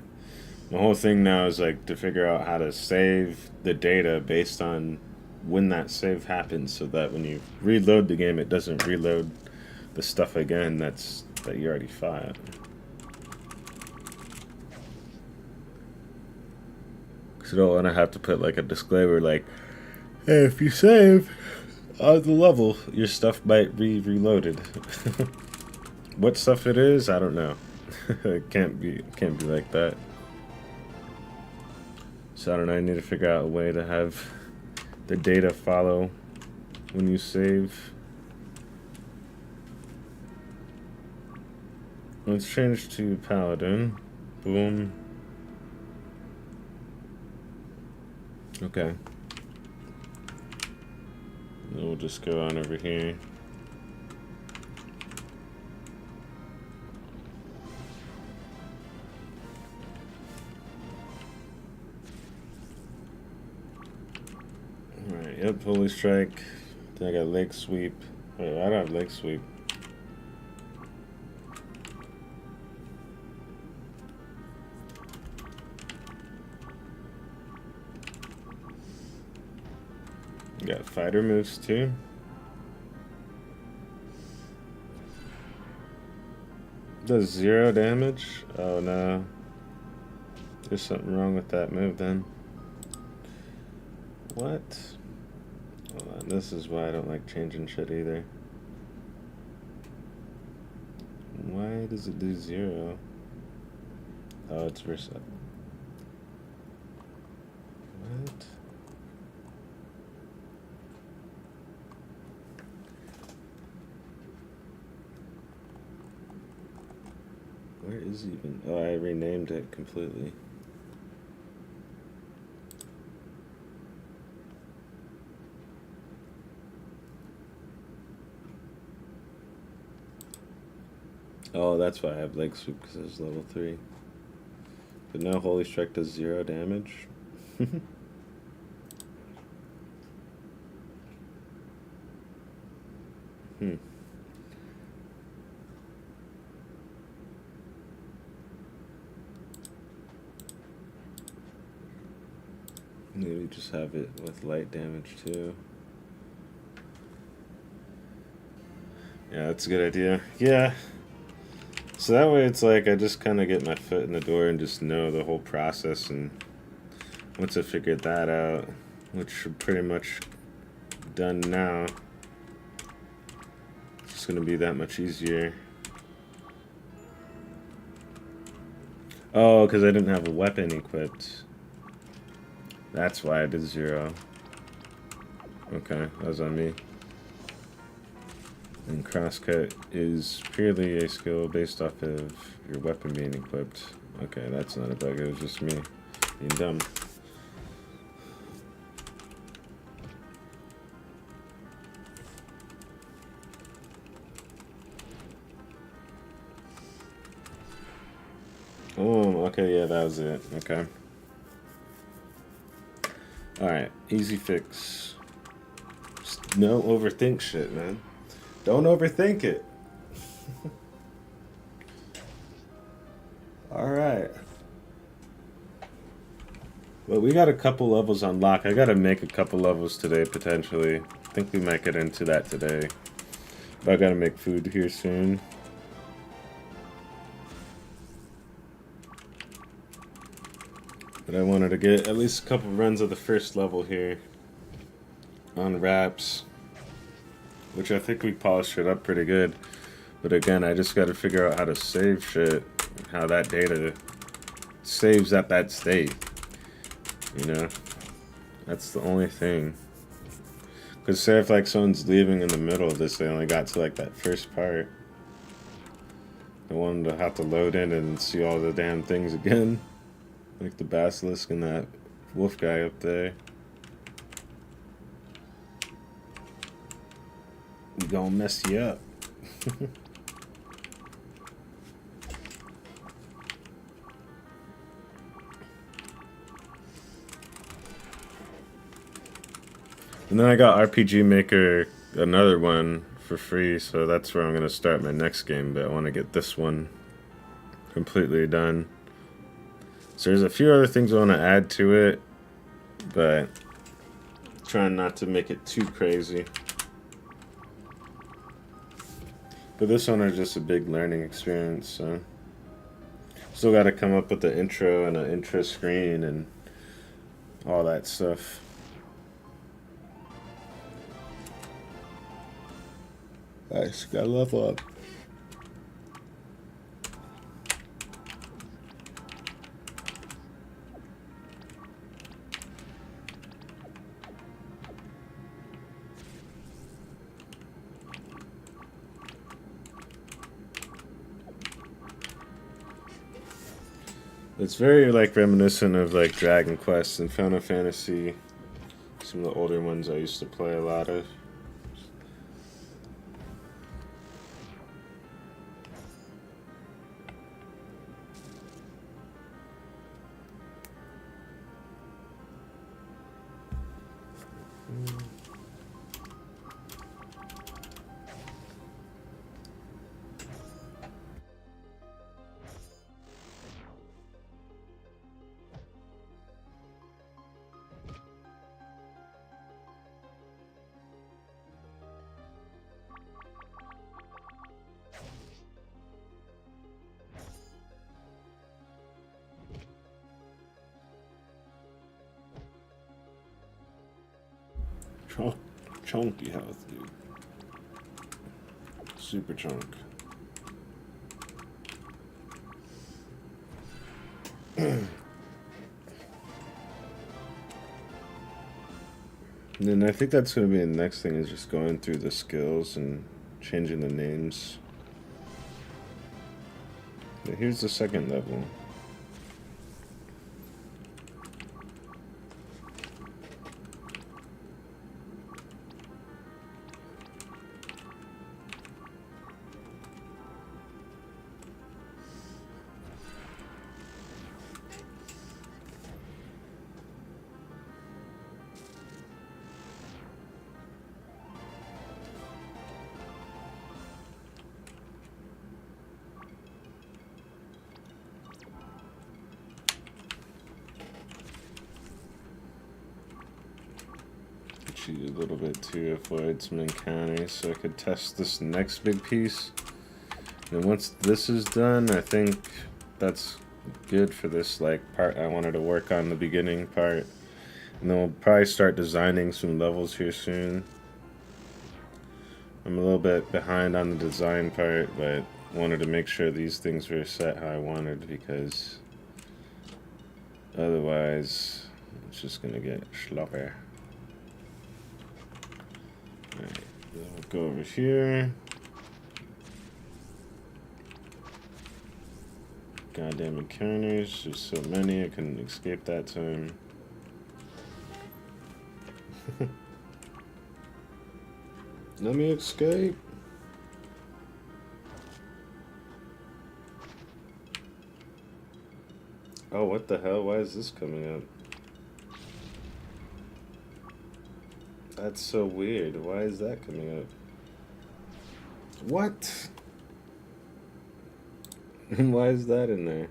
my whole thing now is like to figure out how to save the data based on when that save happens, so that when you reload the game, it doesn't reload the stuff again that you already fought. Because you don't want to have to put like a disclaimer like, hey, if you save on the level, your stuff might be reloaded. What stuff it is, I don't know. It can't be like that. So I don't know, I need to figure out a way to have the data follow when you save. Let's change to Paladin. Boom. Okay. Then we'll just go on over here. Alright, yep, Holy Strike. Then I got Leg Sweep. Wait, I don't have Leg Sweep. Got fighter moves too. Does 0 damage? Oh no. There's something wrong with that move then. What? Hold on, this is why I don't like changing shit either. Why does it do 0? Oh, it's reset. What? Where is it even? Oh, I renamed it completely. Oh, that's why I have Leg Sweep, because it's level 3. But now Holy Strike does 0 damage. Maybe just have it with light damage too. Yeah, that's a good idea. Yeah. So that way it's like I just kind of get my foot in the door and just know the whole process, and once I figured that out, which is pretty much done now, it's just going to be that much easier. Oh, because I didn't have a weapon equipped. That's why I did 0. Okay, that was on me. And crosscut is purely a skill based off of your weapon being equipped. Okay, that's not a bug, it was just me being dumb. Oh, okay, yeah, that was it. Okay. Alright, easy fix. Just no overthink shit, man. Don't overthink it. Alright. Well, we got a couple levels on lock. I gotta make a couple levels today, potentially. I think we might get into that today. But I gotta make food here soon. But I wanted to get at least a couple runs of the first level here on wraps, which I think we polished it up pretty good. But again, I just got to figure out how to save shit, how that data saves at that state. You know, that's the only thing. Because say if like someone's leaving in the middle of this, they only got to like that first part. I want them to have to load in and see all the damn things again. Like the basilisk and that wolf guy up there. We gonna mess you up. And then I got RPG Maker, another one for free, so that's where I'm gonna start my next game, but I want to get this one completely done. So there's a few other things I want to add to it, but trying not to make it too crazy. But this one is just a big learning experience, so still got to come up with the intro and an intro screen and all that stuff. Nice, gotta level up. It's very like reminiscent of like Dragon Quest and Final Fantasy, some of the older ones I used to play a lot of. Chunky health, dude. Super chunk. And then I think that's going to be the next thing, is just going through the skills and changing the names. But here's the second level. cheat a little bit to avoid some encounters so I could test this next big piece. And once this is done, I think that's good for this like part I wanted to work on, the beginning part. And then we'll probably start designing some levels here soon. I'm a little bit behind on the design part, but wanted to make sure these things were set how I wanted, because otherwise it's just gonna get sloppy. Alright, then we'll go over here. Goddamn encounters, there's so many, I couldn't escape that time. Let me escape. Oh, what the hell? Why is this coming up? That's so weird. Why is that coming up? What? Why is that in there?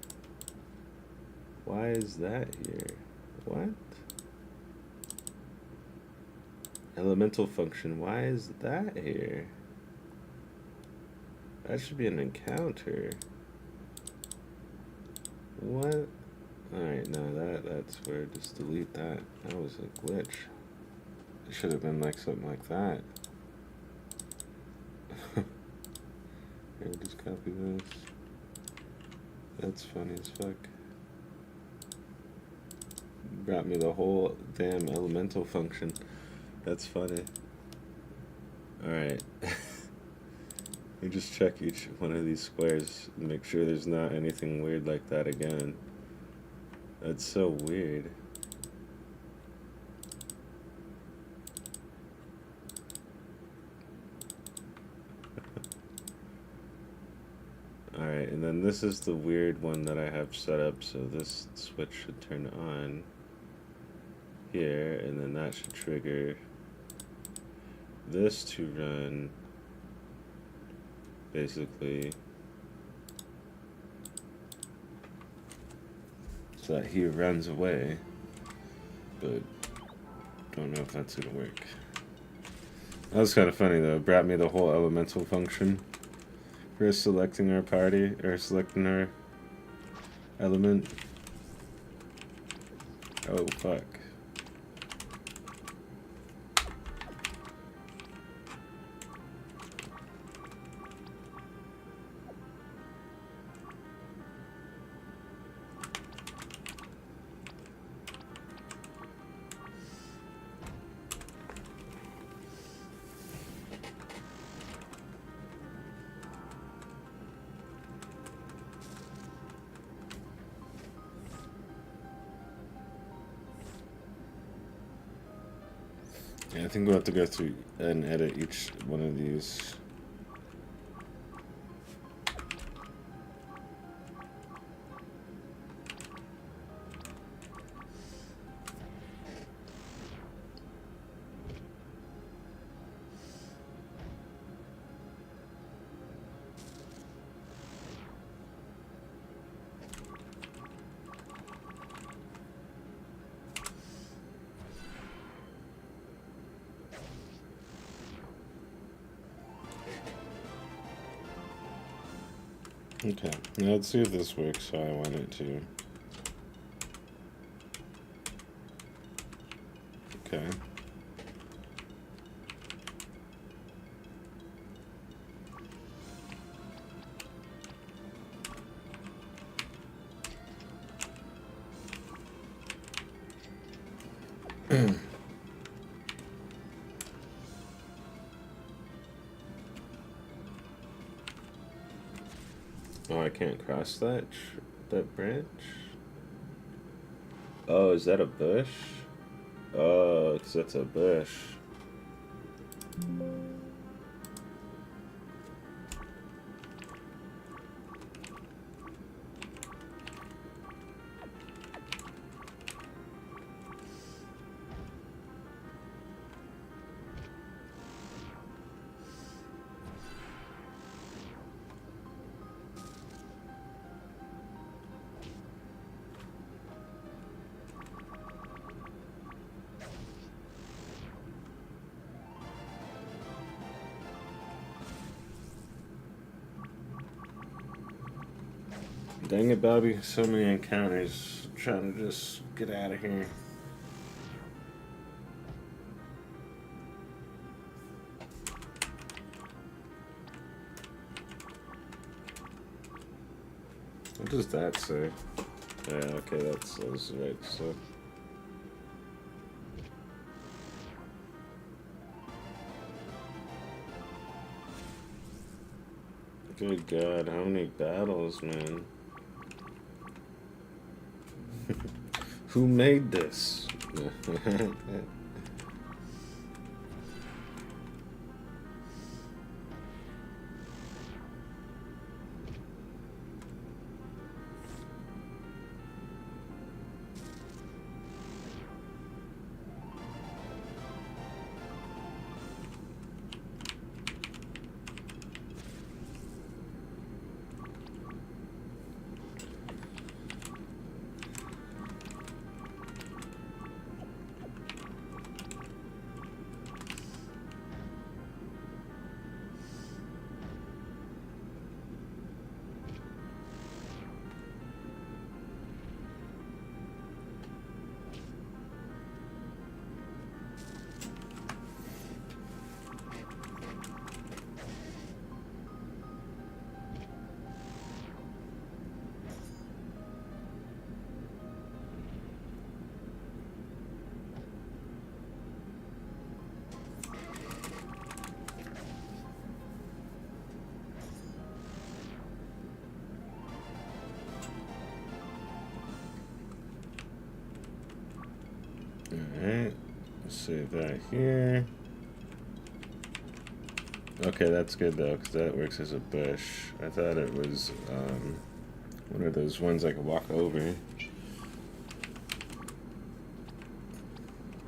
Why is that here? What? Elemental function. Why is that here? That should be an encounter. What? Alright, no, that's weird. Just delete that. That was a glitch. It should have been like something like that. Here, just copy this. That's funny as fuck. Brought me the whole damn elemental function. That's funny. Alright. You just check each one of these squares and make sure there's not anything weird like that again. That's so weird. Alright, and then this is the weird one that I have set up, so this switch should turn on here, and then that should trigger this to run, basically, so that he runs away, but don't know if that's gonna work. That was kind of funny though. It brought me the whole elemental function for selecting our party, or selecting our element. Oh fuck. Yeah, I think we'll have to go through and edit each one of these. Okay, now let's see if this works how I want it to. Okay. Oh, I can't cross that branch? Oh, is that a bush? Oh, 'cause that's a bush. Dang it, Bobby. So many encounters. I'm trying to just get out of here. What does that say? Yeah, okay, that's right stuff. Good God, how many battles, man? Who made this? Alright, let's save that here. Okay, that's good though, because that works as a bush. I thought it was one of those ones I could walk over.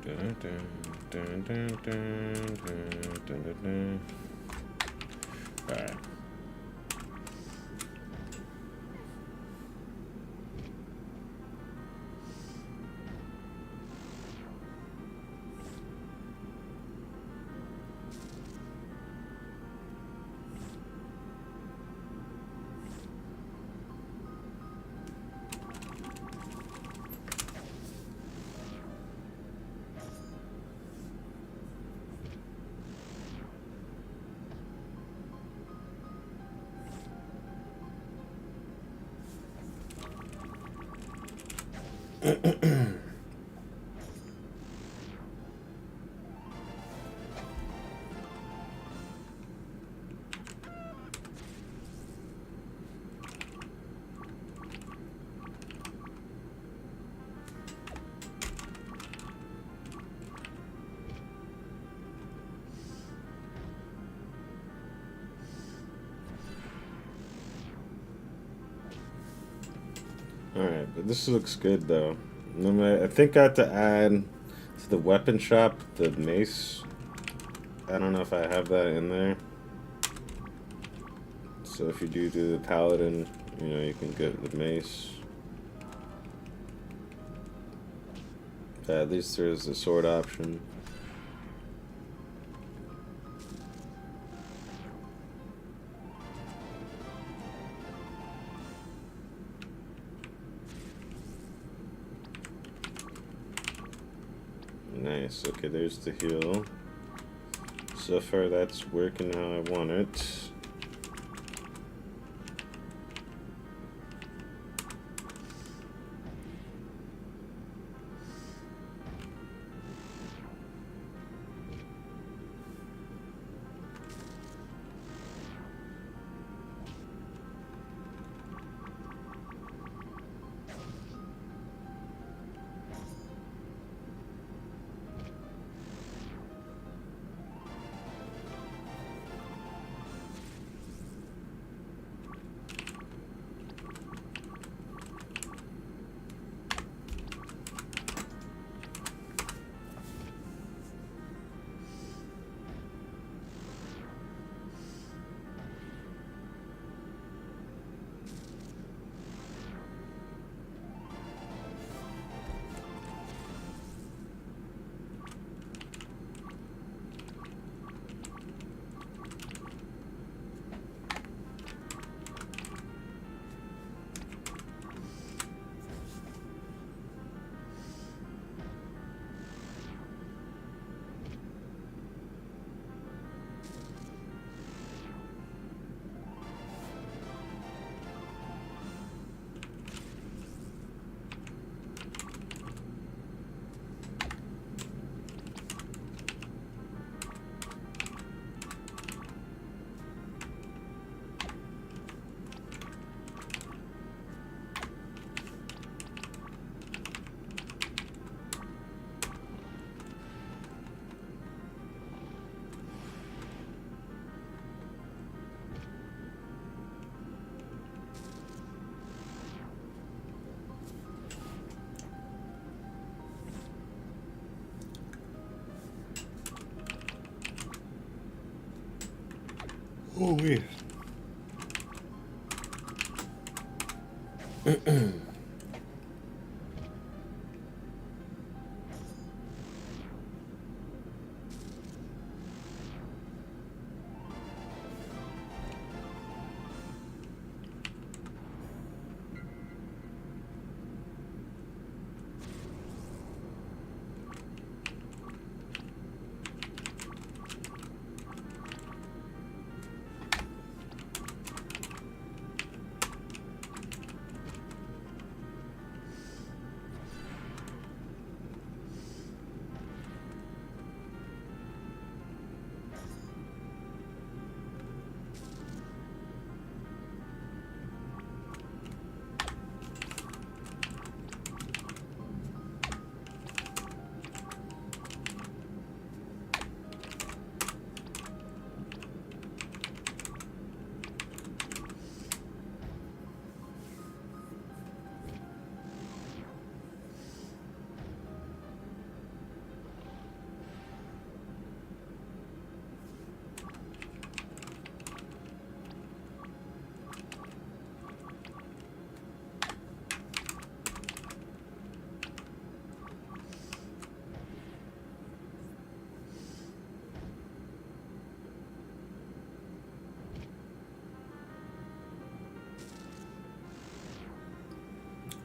Dun, dun, dun, dun, dun, dun, dun, dun. Alright. Alright, but this looks good though. I think I have to add to the weapon shop the mace. I don't know if I have that in there. So if you do the paladin, you know, you can get the mace. At least there's the sword option. Nice, okay, there's the heal. So far that's working how I want it. Oh, wait.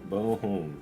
Boom.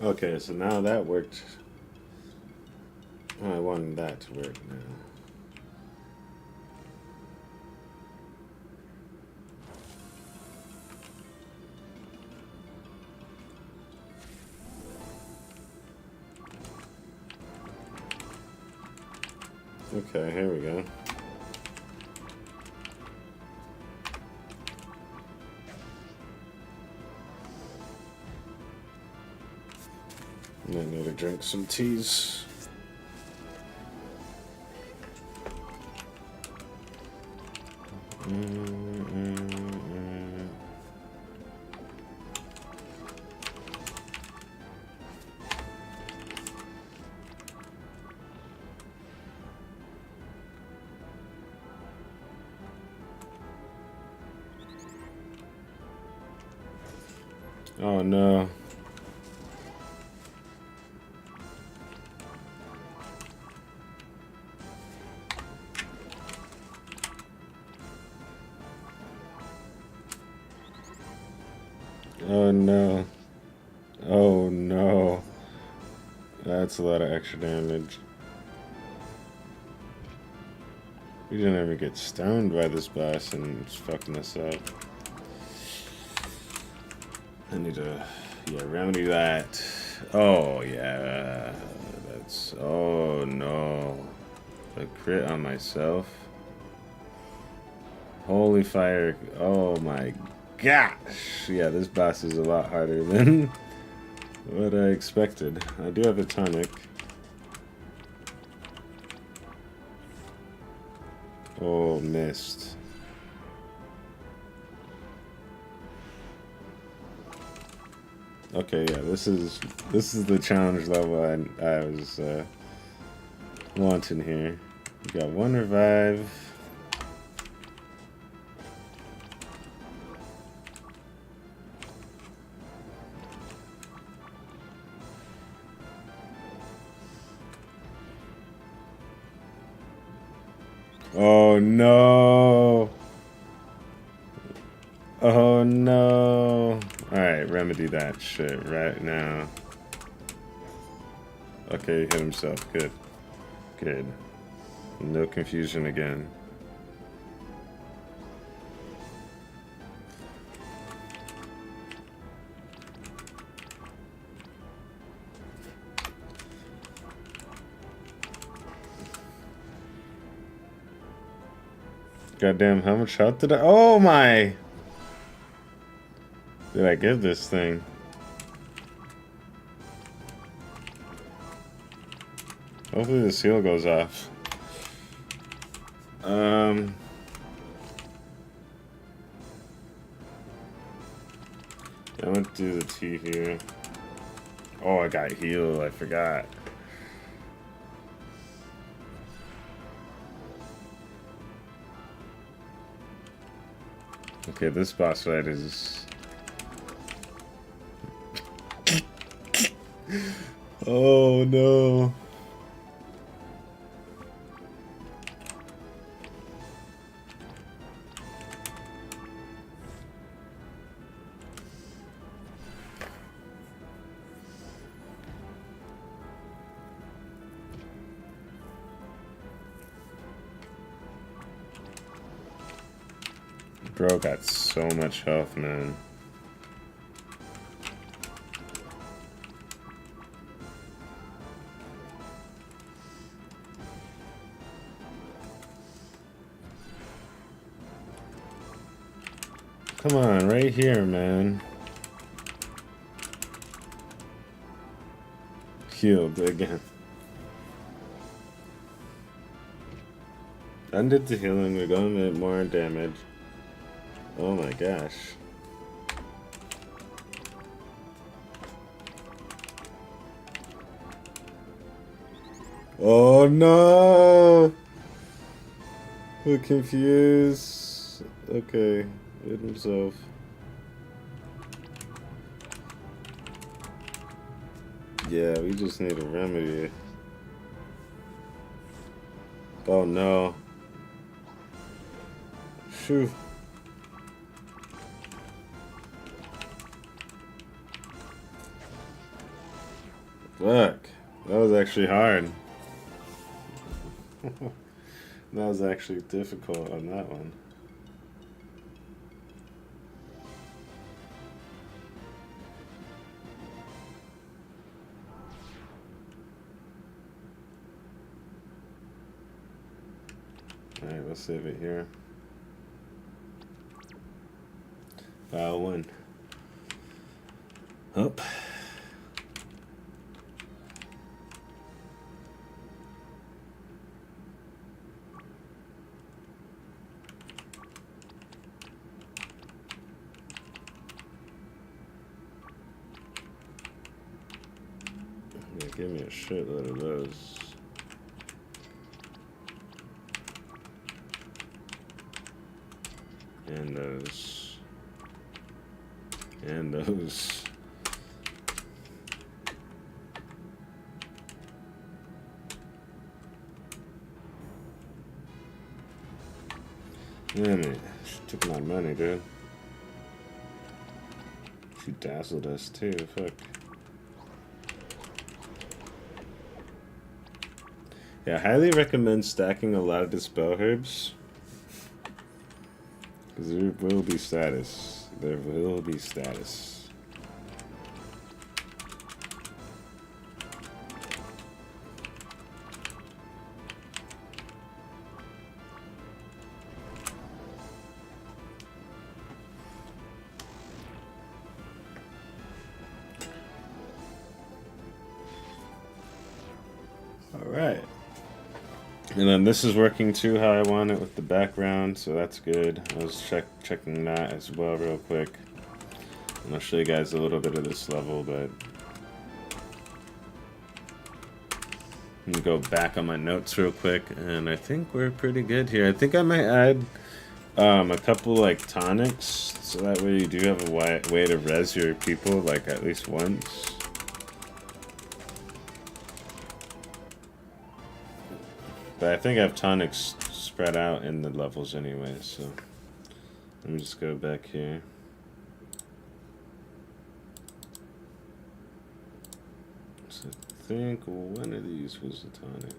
Okay, so now that worked. Oh, I wanted that to work now. Okay, here we go. I need to drink some teas. Oh no. Oh no. Oh no. That's a lot of extra damage. We didn't ever get stoned by this boss and it's fucking us up. I need to, yeah, remedy that. Oh yeah. That's, oh no. A crit on myself. Holy fire. Oh my gosh. Yeah, this boss is a lot harder than what I expected. I do have a tonic. Oh, missed. Okay, yeah, this is the challenge level I was wanting here. We got 1 revive. Oh no! Oh no! Alright, remedy that shit right now. Okay, he hit himself. Good. Good. No confusion again. Goddamn, how much health did I... Oh my! Did I give this thing? Hopefully the seal goes off. I'm gonna do the T here. Oh, I got healed. I forgot. Okay, this boss fight is... Oh no. Bro got so much health, man. Come on, right here, man. Healed again. Undid the healing, we're going to get more damage. Oh my gosh. Oh no! We're confused. Okay, hit himself. Yeah, we just need a remedy. Oh no. Phew. Fuck. That was actually hard. That was actually difficult on that one. Alright, let's save it here. File 1. Up. Yeah, give me a shitload of those. And those. And those. Damn it. She took my money, dude. She dazzled us too, fuck. Yeah, I highly recommend stacking a lot of dispel herbs. Because there will be status. There will be status. Alright. And then this is working too how I want it with the background, so that's good. I was checking that as well real quick. I'll show you guys a little bit of this level, but let me go back on my notes real quick, and I think we're pretty good here. I think I might add a couple like tonics, so that way you do have a way to res your people like at least once. But I think I have tonics spread out in the levels anyway, so let me just go back here. So I think one of these was the tonic.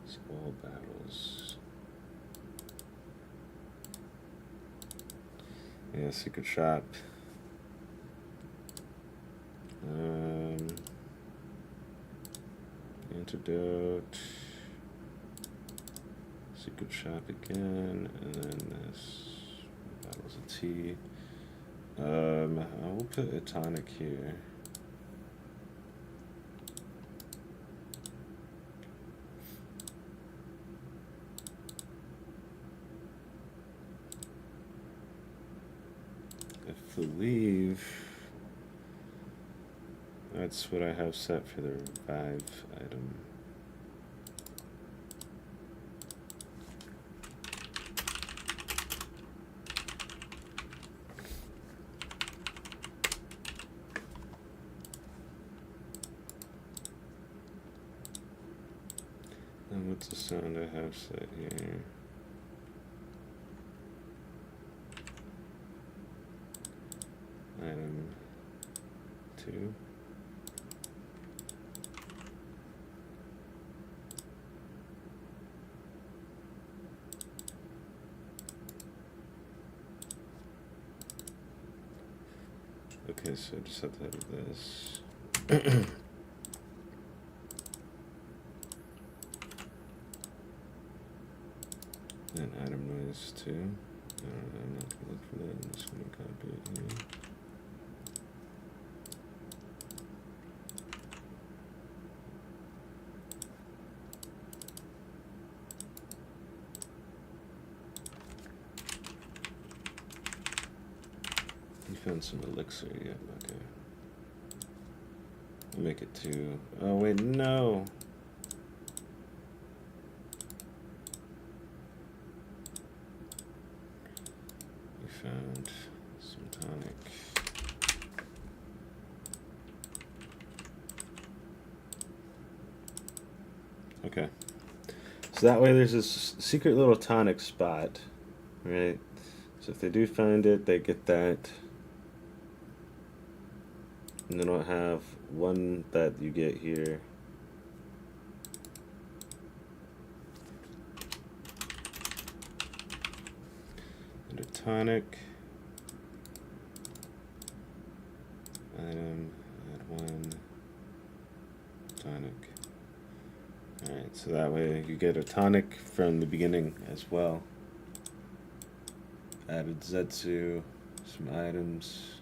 It's all battles. Yeah, secret shop. Antidote. Secret shop again, and then this. That was a T. I will put a tonic here. I believe that's what I have set for the revive item. And what's the sound I have set here? Item 2. Okay, so I just have to edit this. And item noise 2. I'm not gonna look for that. I'm just gonna copy it here. You found some elixir, yeah, okay. I'll make it 2. Oh wait, no! We found some tonic. Okay. So that way there's this secret little tonic spot, right? So if they do find it, they get that. And then I'll have one that you get here. And a tonic. Item, add 1. Tonic. Alright, so that way you get a tonic from the beginning as well. Added Zetsu, some items.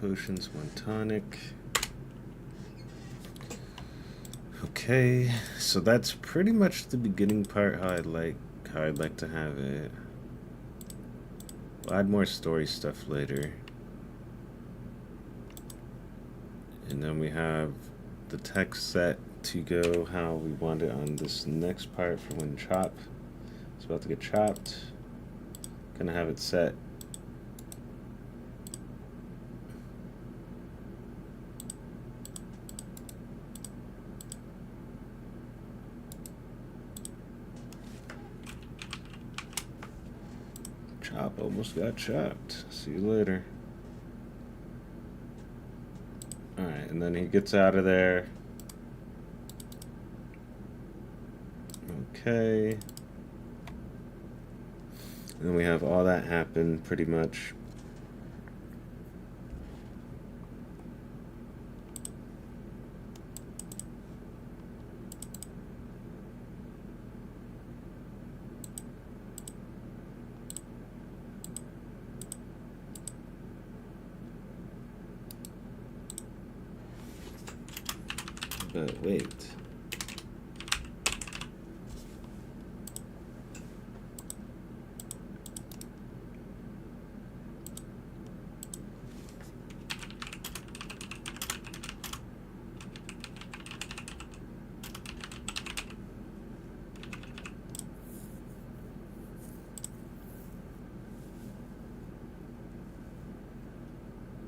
Potions, 1 tonic. Okay, so that's pretty much the beginning part. How I'd like to have it. We'll add more story stuff later, and then we have the text set to go how we want it on this next part for when chop. It's about to get chopped. Gonna have it set. Chop almost got chopped. See you later. Alright, and then he gets out of there. Okay. And then we have all that happen pretty much. But wait.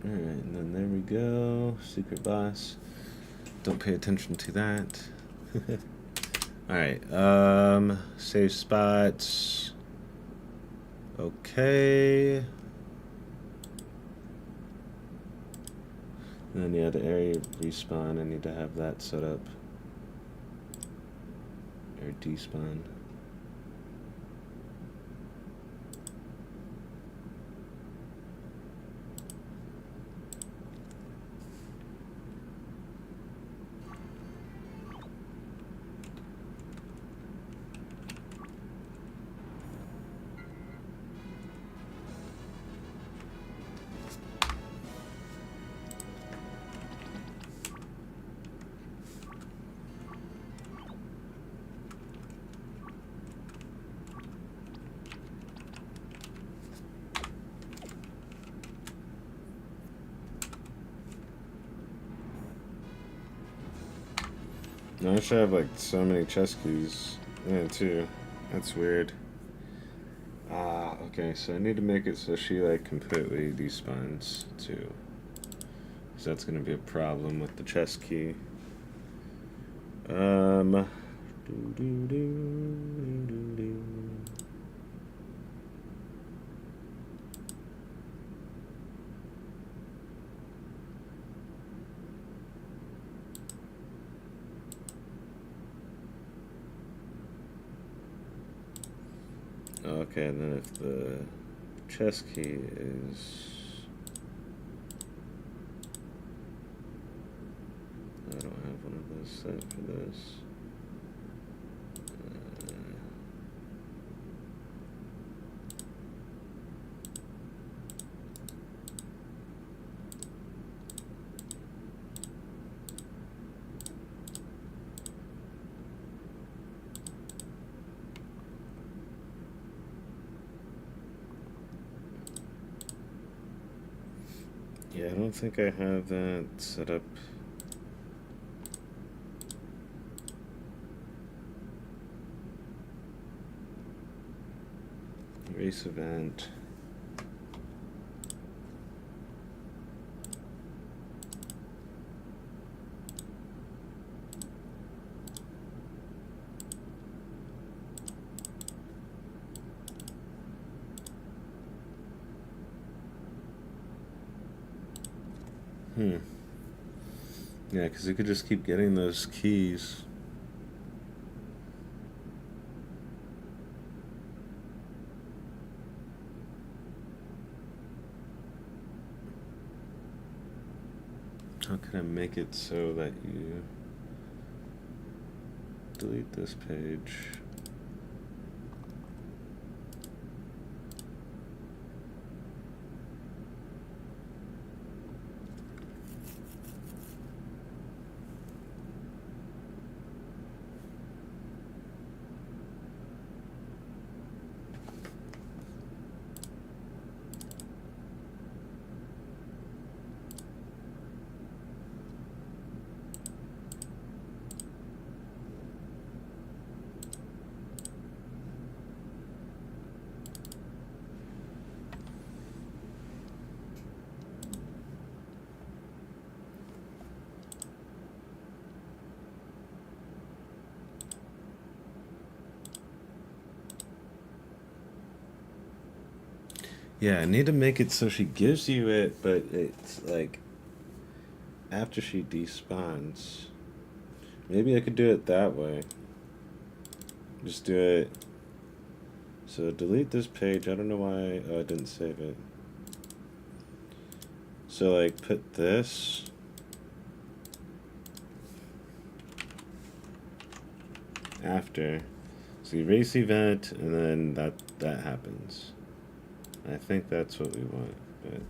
Alright, and then there we go. Secret boss. Don't pay attention to that. Alright, save spots. Okay. And then yeah, the area respawn, I need to have that set up. Or despawn. I should have like so many chess keys in it too. That's weird. Okay, so I need to make it so she like completely despawns too. So that's gonna be a problem with the chess key. Okay, and then if the chess key is... I don't have one of those set for this. Yeah, I don't think I have that set up. Race event. Yeah, because you could just keep getting those keys. How can I make it so that you delete this page? Yeah, I need to make it so she gives you it, but it's like after she despawns. Maybe I could do it that way. Just do it. So delete this page. I don't know why I didn't save it. So like put this. After. So you race event and then that happens. I think that's what we want, but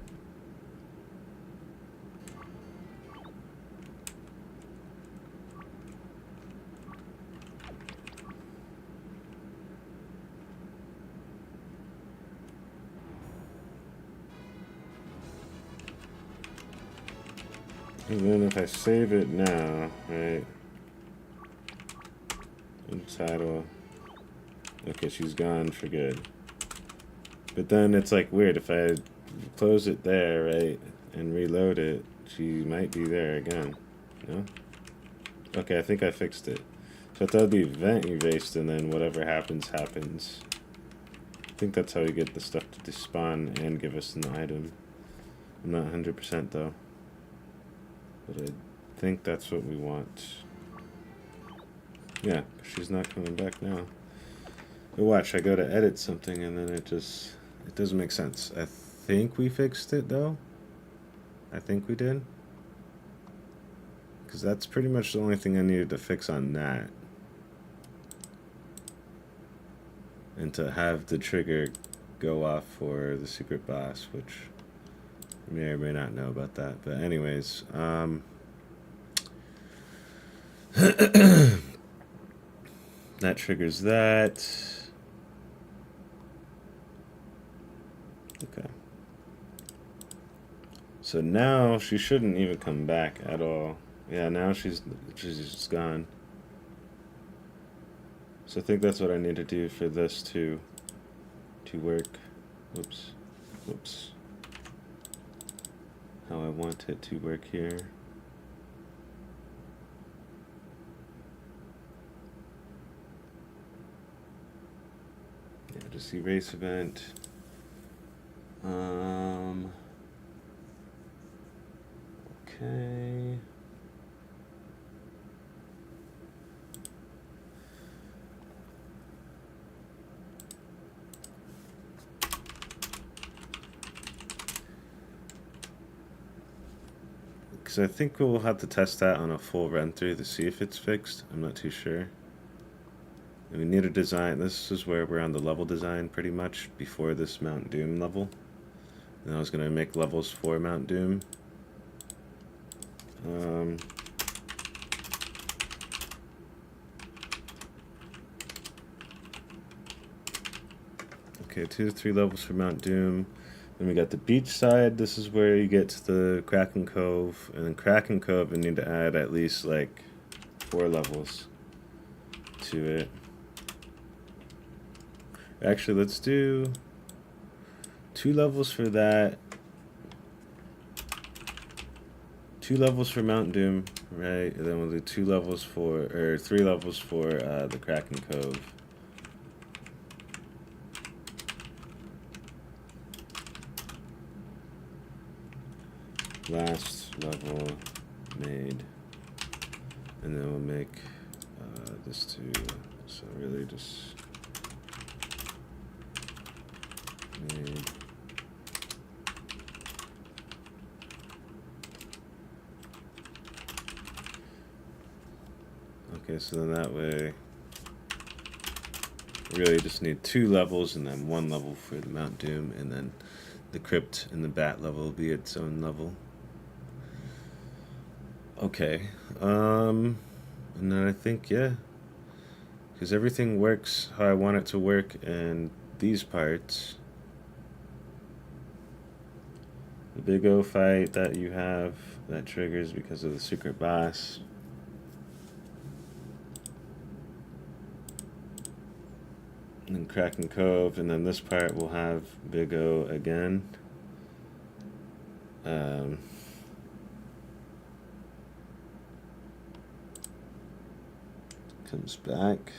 And then if I save it now, right? In title. Okay, she's gone for good. But then it's like weird if I close it there, right, and reload it, she might be there again. No? Okay, I think I fixed it. So I thought it'd be event erased and then whatever happens, happens. I think that's how we get the stuff to despawn and give us an item. I'm not 100% though. But I think that's what we want. Yeah, she's not coming back now. But watch, I go to edit something and then it doesn't make sense. I think we fixed it though. I think we did. Because that's pretty much the only thing I needed to fix on that. And to have the trigger go off for the secret boss, which you may or may not know about that. But anyways, that triggers that. Okay. So now she shouldn't even come back at all. Yeah, now she's just gone. So I think that's what I need to do for this to work. Whoops. Whoops. How I want it to work here. Yeah, just erase event. Okay. Because I think we'll have to test that on a full run through to see if it's fixed. I'm not too sure. And we need a design. This is where we're on the level design pretty much before this Mount Doom level. And I was going to make levels for Mount Doom. Okay, 2 to 3 levels for Mount Doom. Then we got the beach side. This is where you get to the Kraken Cove. And in Kraken Cove, we need to add at least like 4 levels to it. Actually, let's do 2 levels for that. 2 levels for Mount Doom, right? And then we'll do 2 levels for, or 3 levels for the Kraken Cove. Last level made, and then we'll make this too. So really just made. Okay, so then that way, really just need 2 levels and then 1 level for the Mount Doom, and then the Crypt and the Bat level will be its own level. Okay, and then I think, yeah, because everything works how I want it to work, and these parts, the big O fight that you have, that triggers because of the secret boss. And then Kraken Cove, and then this part will have Big O again. Comes back.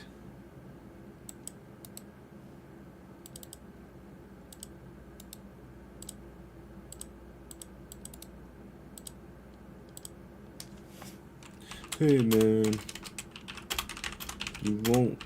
Hey man, you won't.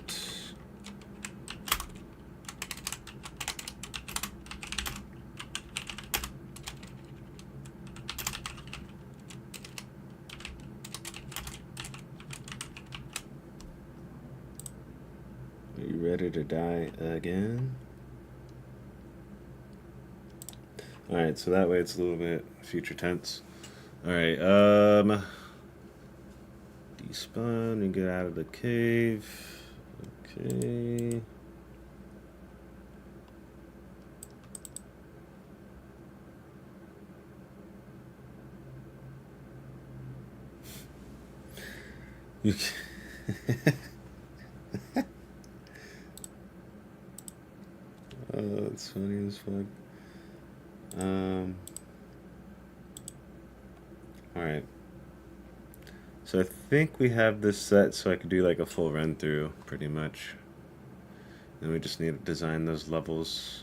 Are you ready to die again? Alright, so that way it's a little bit future tense. Alright, despawn and get out of the cave. Okay. You oh, it's funny as fuck. Alright. So I think we have this set so I could do like a full run through, pretty much. Then we just need to design those levels.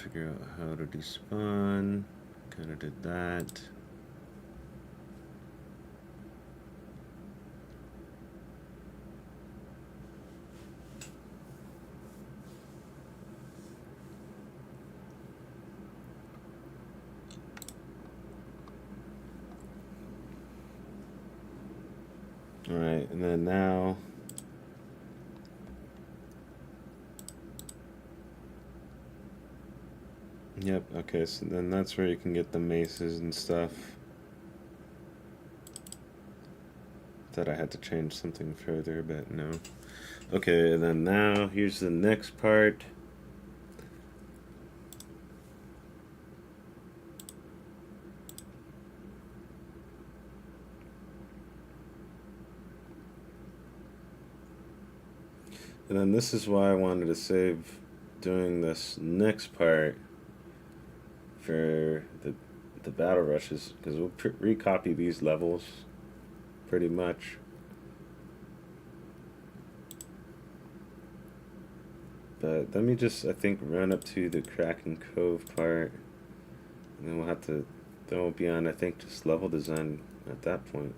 Figure out how to despawn. Kind of did that. Alright, and then now yep, okay, so then that's where you can get the maces and stuff. Thought I had to change something further, but no. Okay, and then now here's the next part. And then this is why I wanted to save doing this next part for the battle rushes, because we'll recopy these levels pretty much. But let me just, I think, run up to the Kraken Cove part, and then we'll have to, then we'll be on, I think, just level design at that point.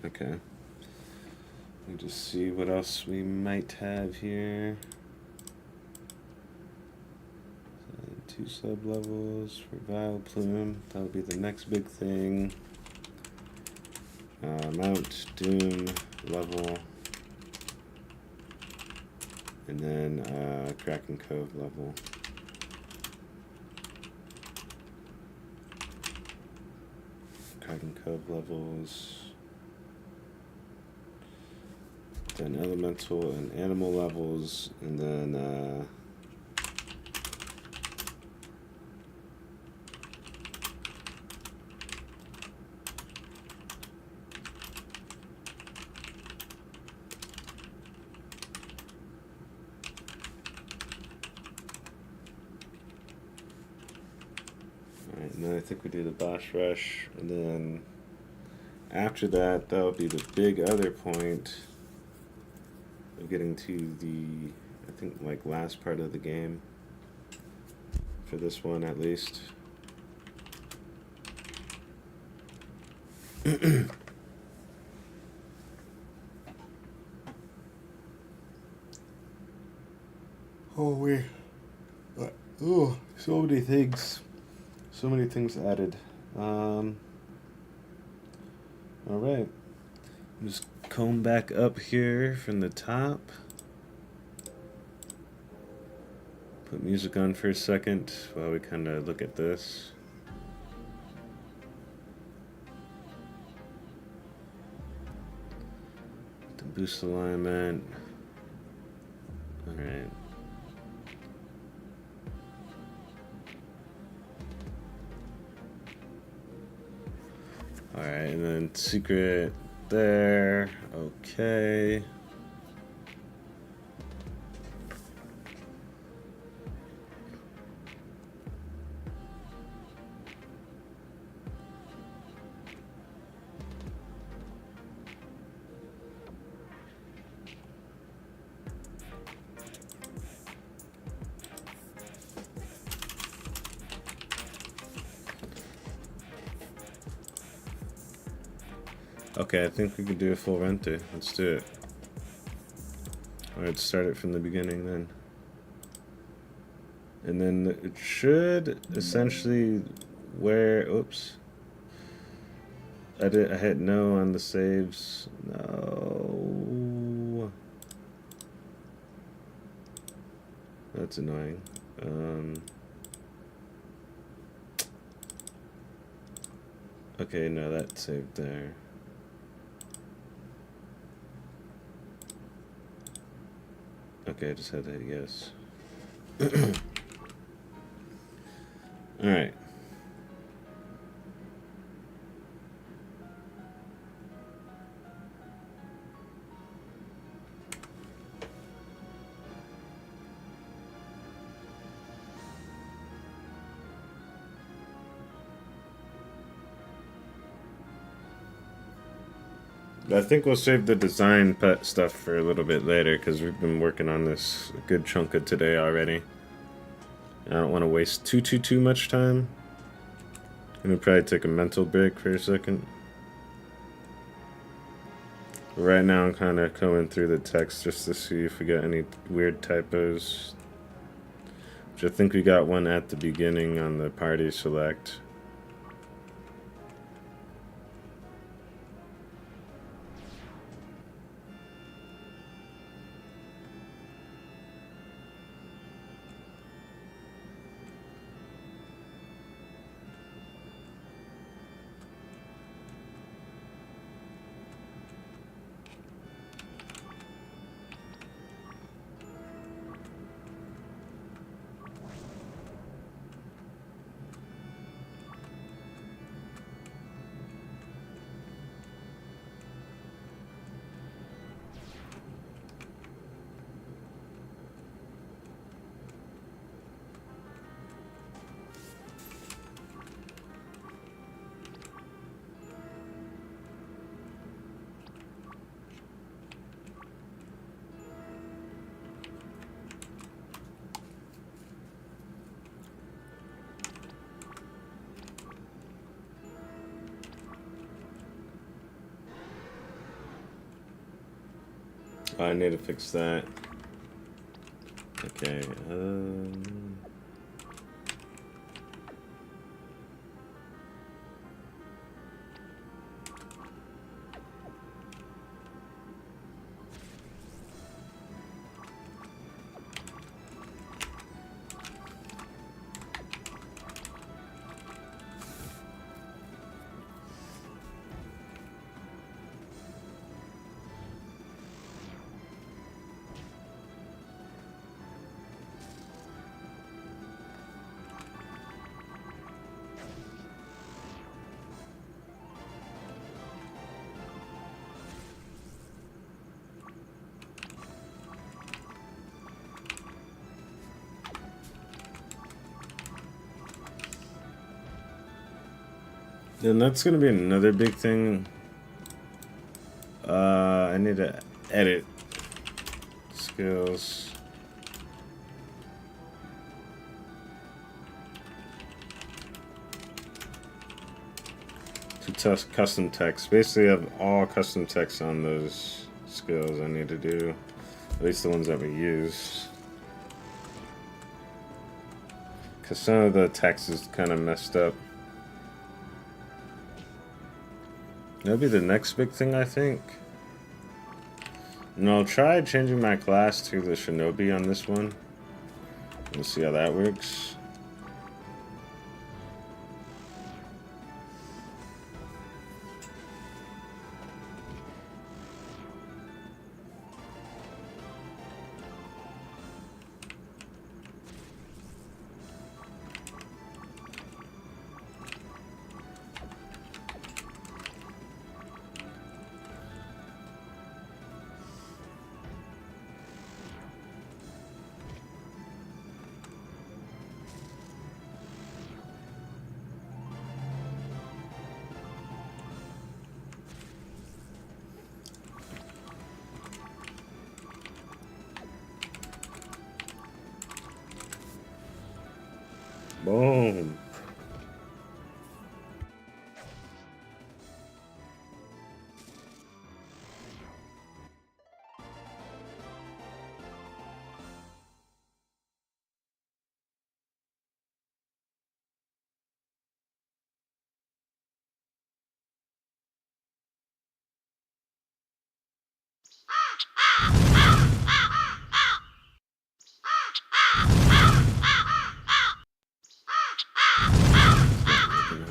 Okay. Let me just see what else we might have here. 2 sub-levels for Vile Plume. That'll be the next big thing. Mount Doom level. And then Kraken Cove level. Kraken Cove levels. Then elemental and animal levels, and then alright, and then I think we do the boss rush, and then after that, that'll be the big other point of getting to the, I think, like, last part of the game, for this one at least. Oh wait, oh, so many things added. All right. Just comb back up here from the top. Put music on for a second while we kind of look at this. To boost alignment. Alright. Alright, and then secret there. Okay. Okay, I think we could do a full run through. Let's do it. Alright, start it from the beginning then. And then it should essentially where, oops. I hit no on the saves. No. That's annoying. Okay, no, that saved there. Okay, I just had to hit yes. Alright. I think we'll save the design pet stuff for a little bit later because we've been working on this a good chunk of today already. I don't want to waste too much time. I'm gonna probably take a mental break for a second. Right now I'm kind of going through the text just to see if we got any weird typos. Which I think we got one at the beginning on the party select. I need to fix that. Okay, and that's gonna be another big thing. I need to edit skills. To test custom text. Basically, I have all custom text on those skills I need to do. At least the ones that we use. Because some of the text is kind of messed up. That'll be the next big thing, I think. And I'll try changing my class to the Shinobi on this one. We'll see how that works. Boom.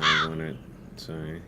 I want it. Sorry.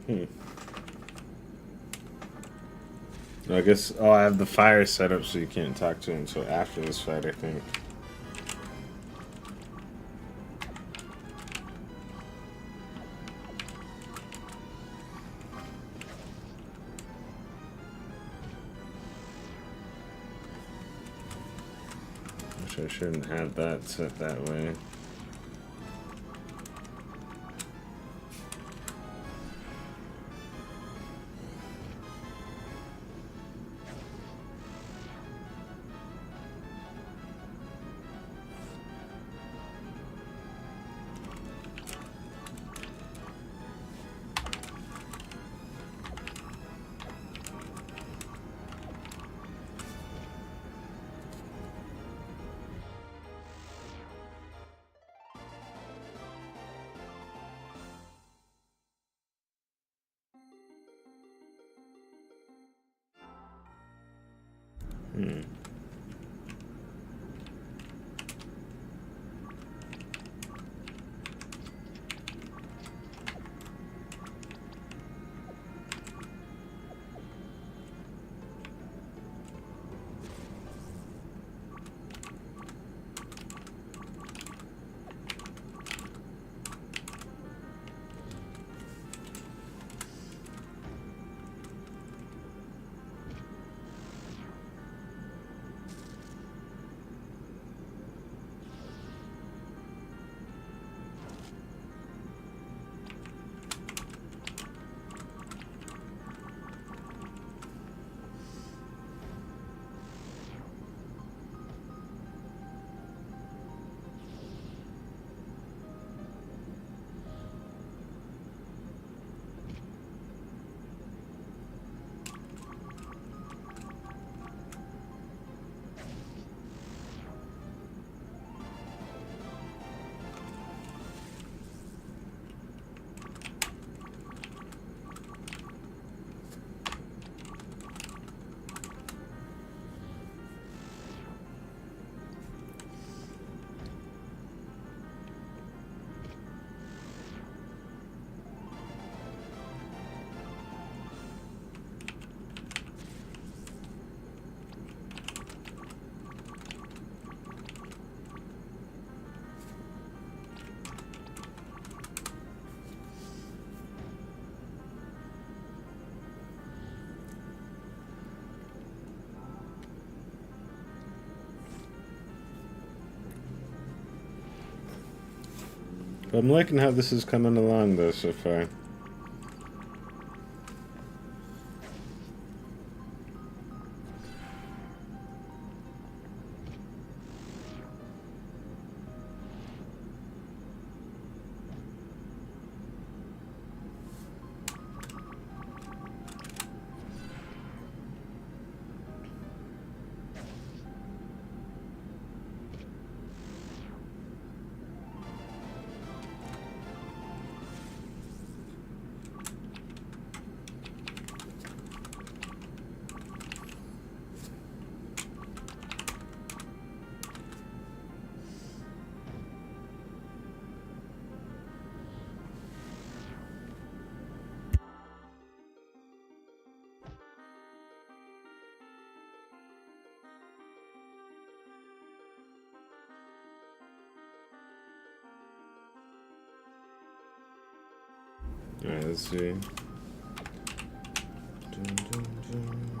Hmm. I guess, oh, I have the fire set up so you can't talk to him until after this fight, I think. Wish I shouldn't have that set that way. Hmm. I'm liking how this is coming along, though, so far. Alright, let's see. Dun, dun, dun.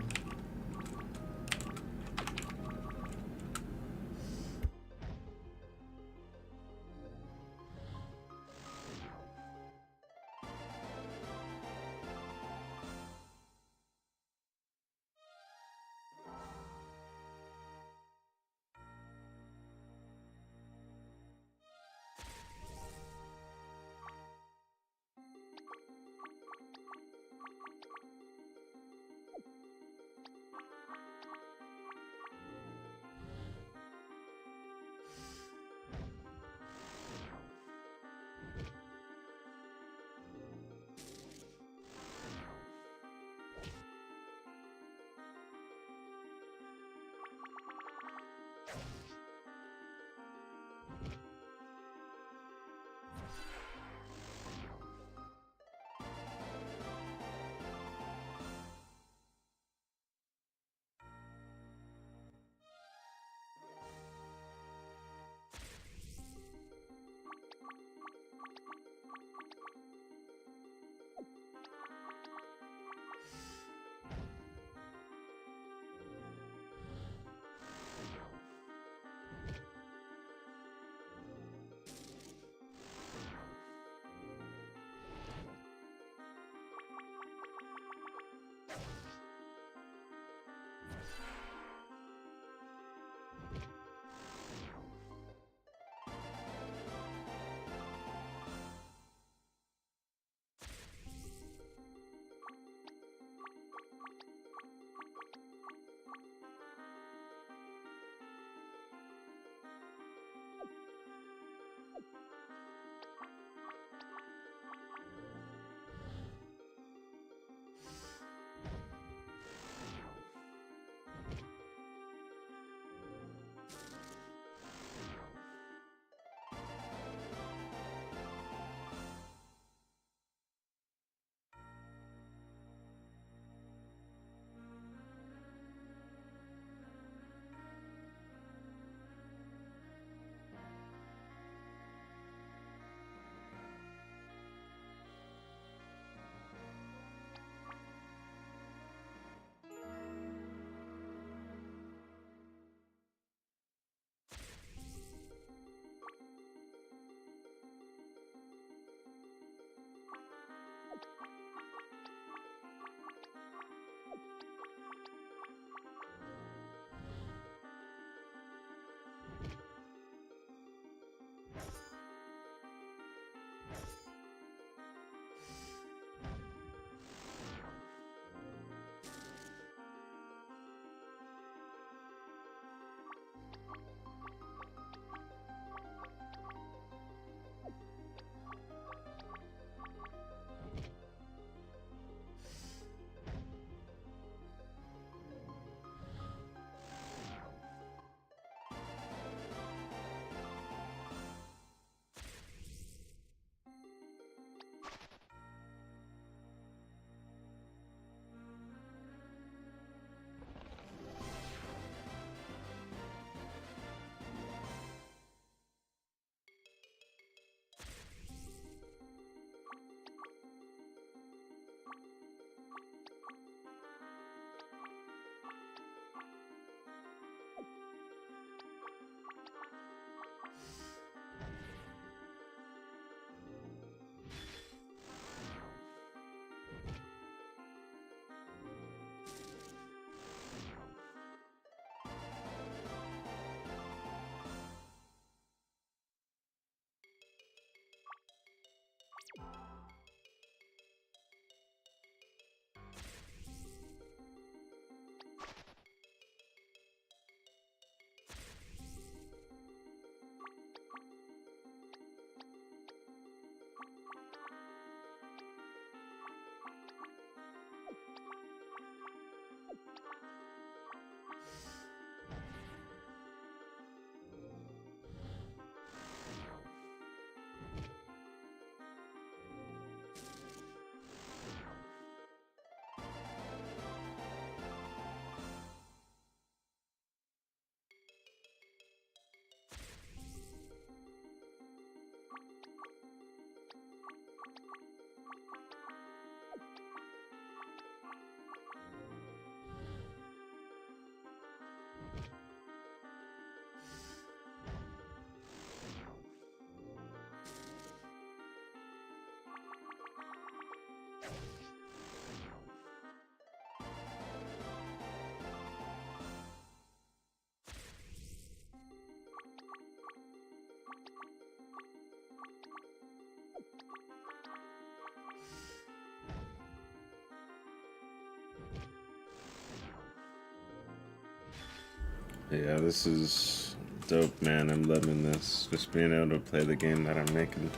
Yeah, this is dope, man. I'm loving this. Just being able to play the game that I'm making.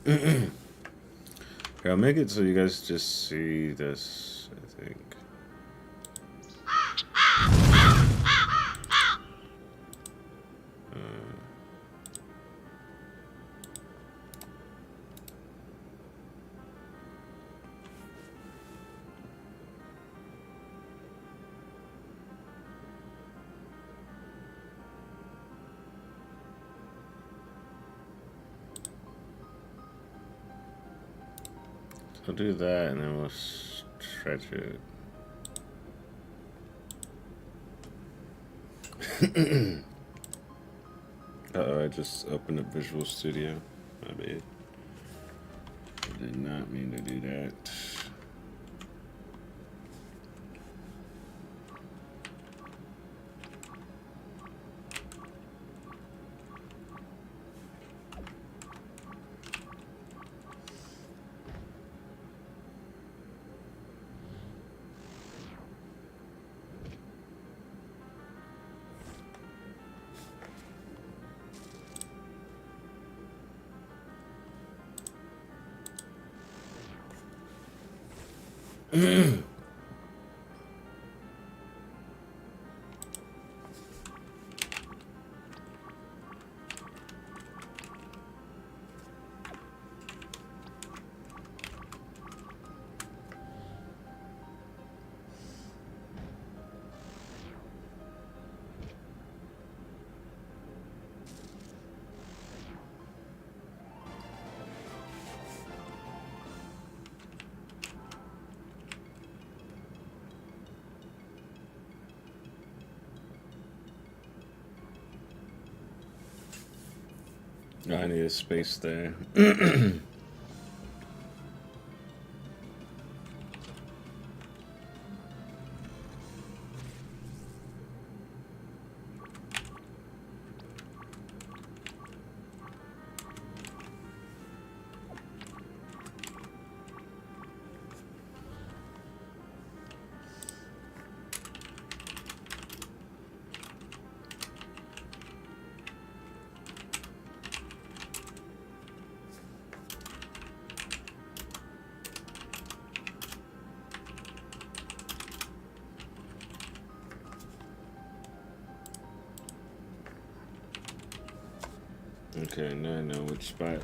Here, I'll make it so you guys just see this, I think. We'll do that and then we'll stretch it. Uh-oh, I just opened up Visual Studio. My bad. I did not mean to do that. I need a space there. Okay, now I know which spot.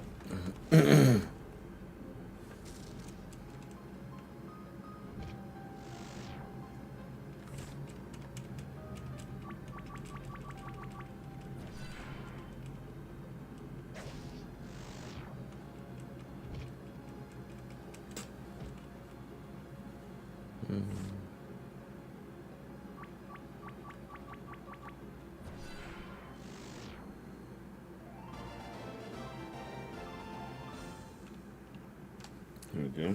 There we go.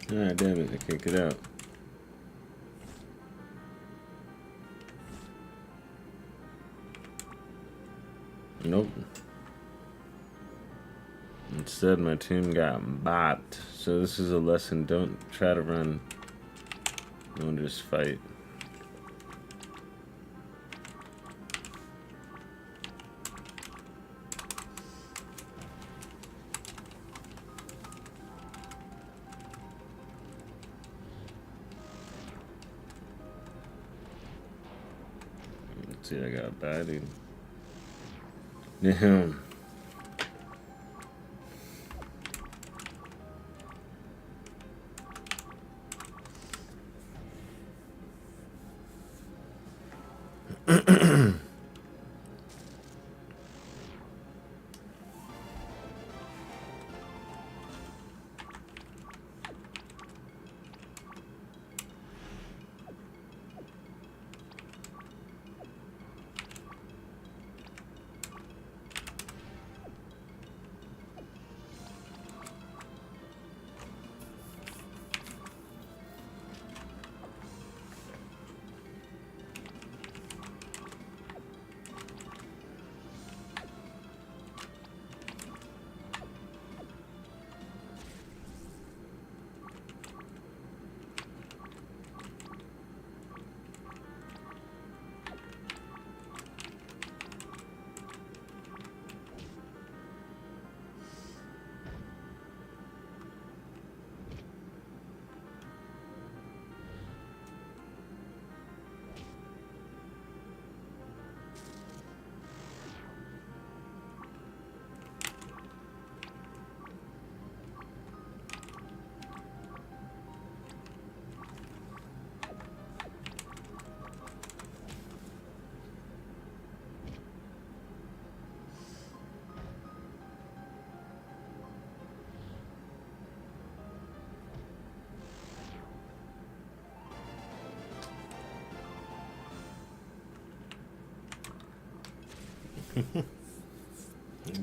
Ah, damn it, I can't get out. Nope. Instead, my team got bopped. So this is a lesson. Don't try to run. Don't just fight. Let's see, I got bodied. Damn.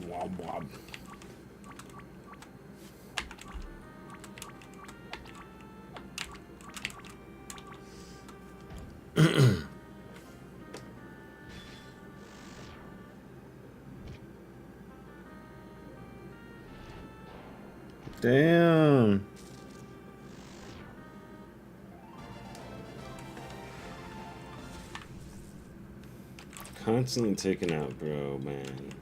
Wob wob. Damn. Constantly taken out, bro, man.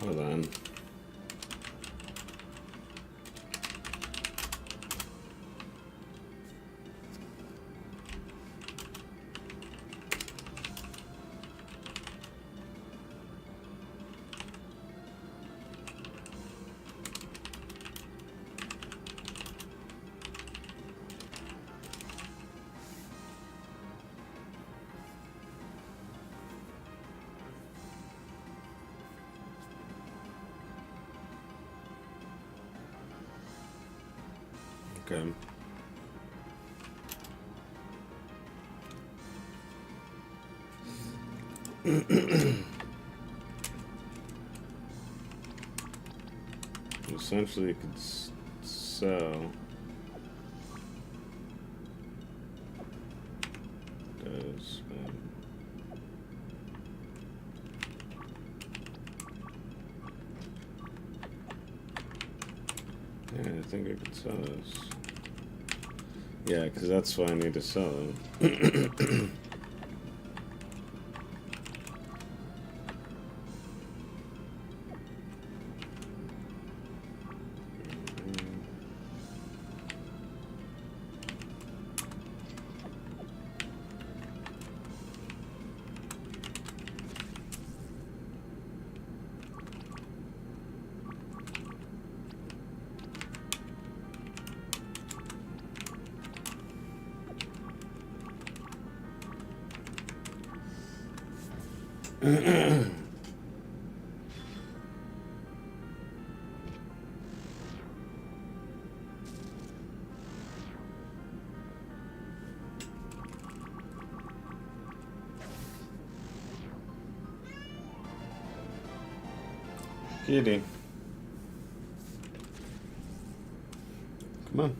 Hold on. Okay. Essentially, it could sell. Does yeah, I think I could sell this. Yeah, because that's why I need to sell it. Kitty. Come on.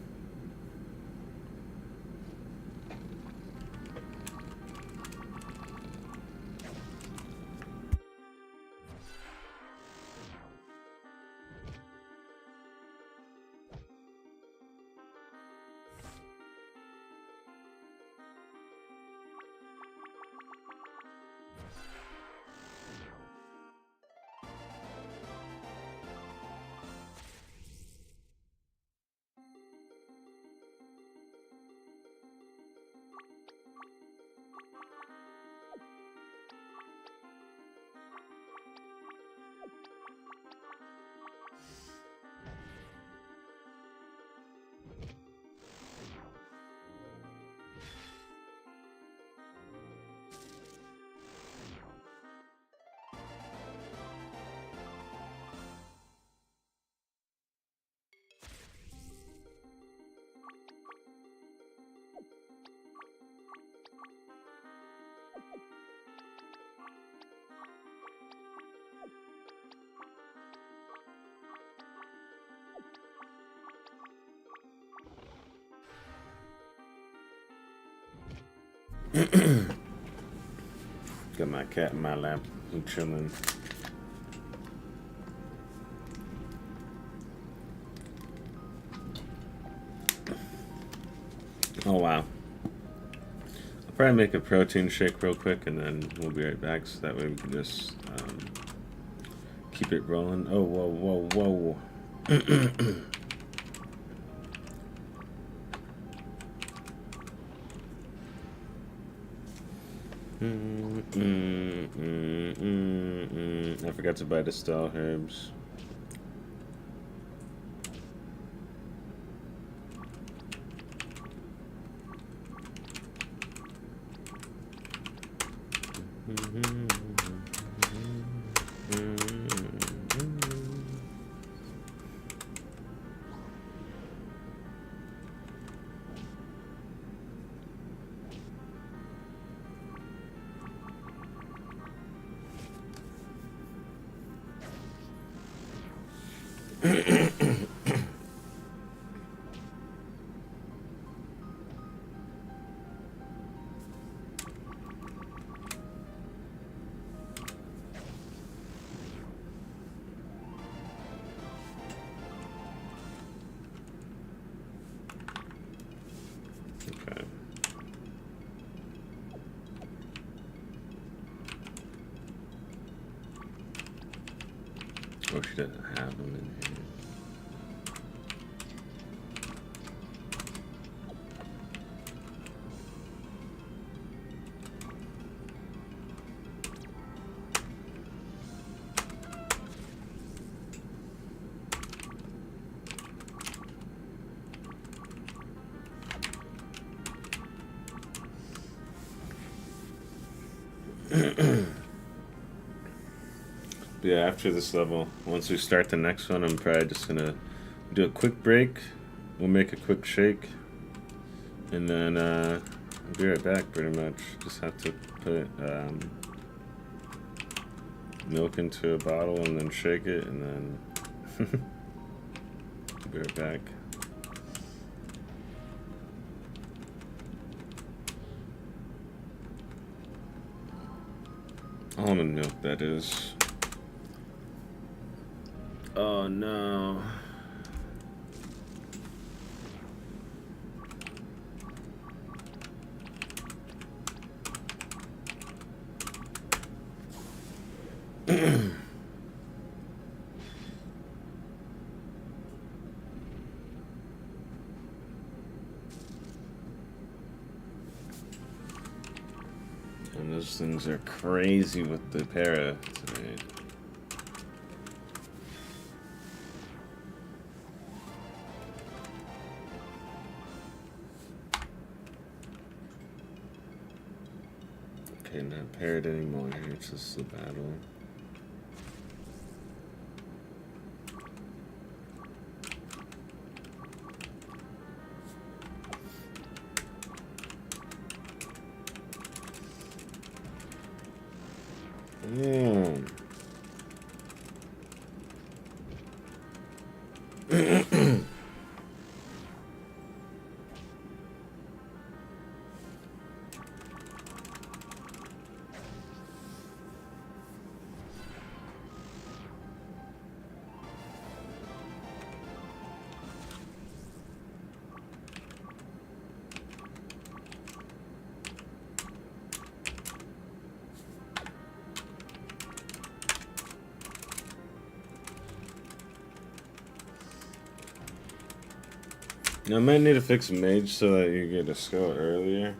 Got my cat in my lap. I'm chilling. Oh wow. I'll probably make a protein shake real quick and then we'll be right back so that way we can just keep it rolling. Oh, whoa, whoa, whoa. I forgot to buy the stall herbs. Oh, she doesn't have them in here. Yeah, after this level, once we start the next one, I'm probably just gonna do a quick break. We'll make a quick shake, and then I'll be right back. Pretty much, just have to put milk into a bottle and then shake it, and then be right back. Almond milk, that is. Oh no. And those things are crazy with the para today. Okay, not paired anymore. It's just the battle. Now, I might need to fix mage so that you get a skill earlier.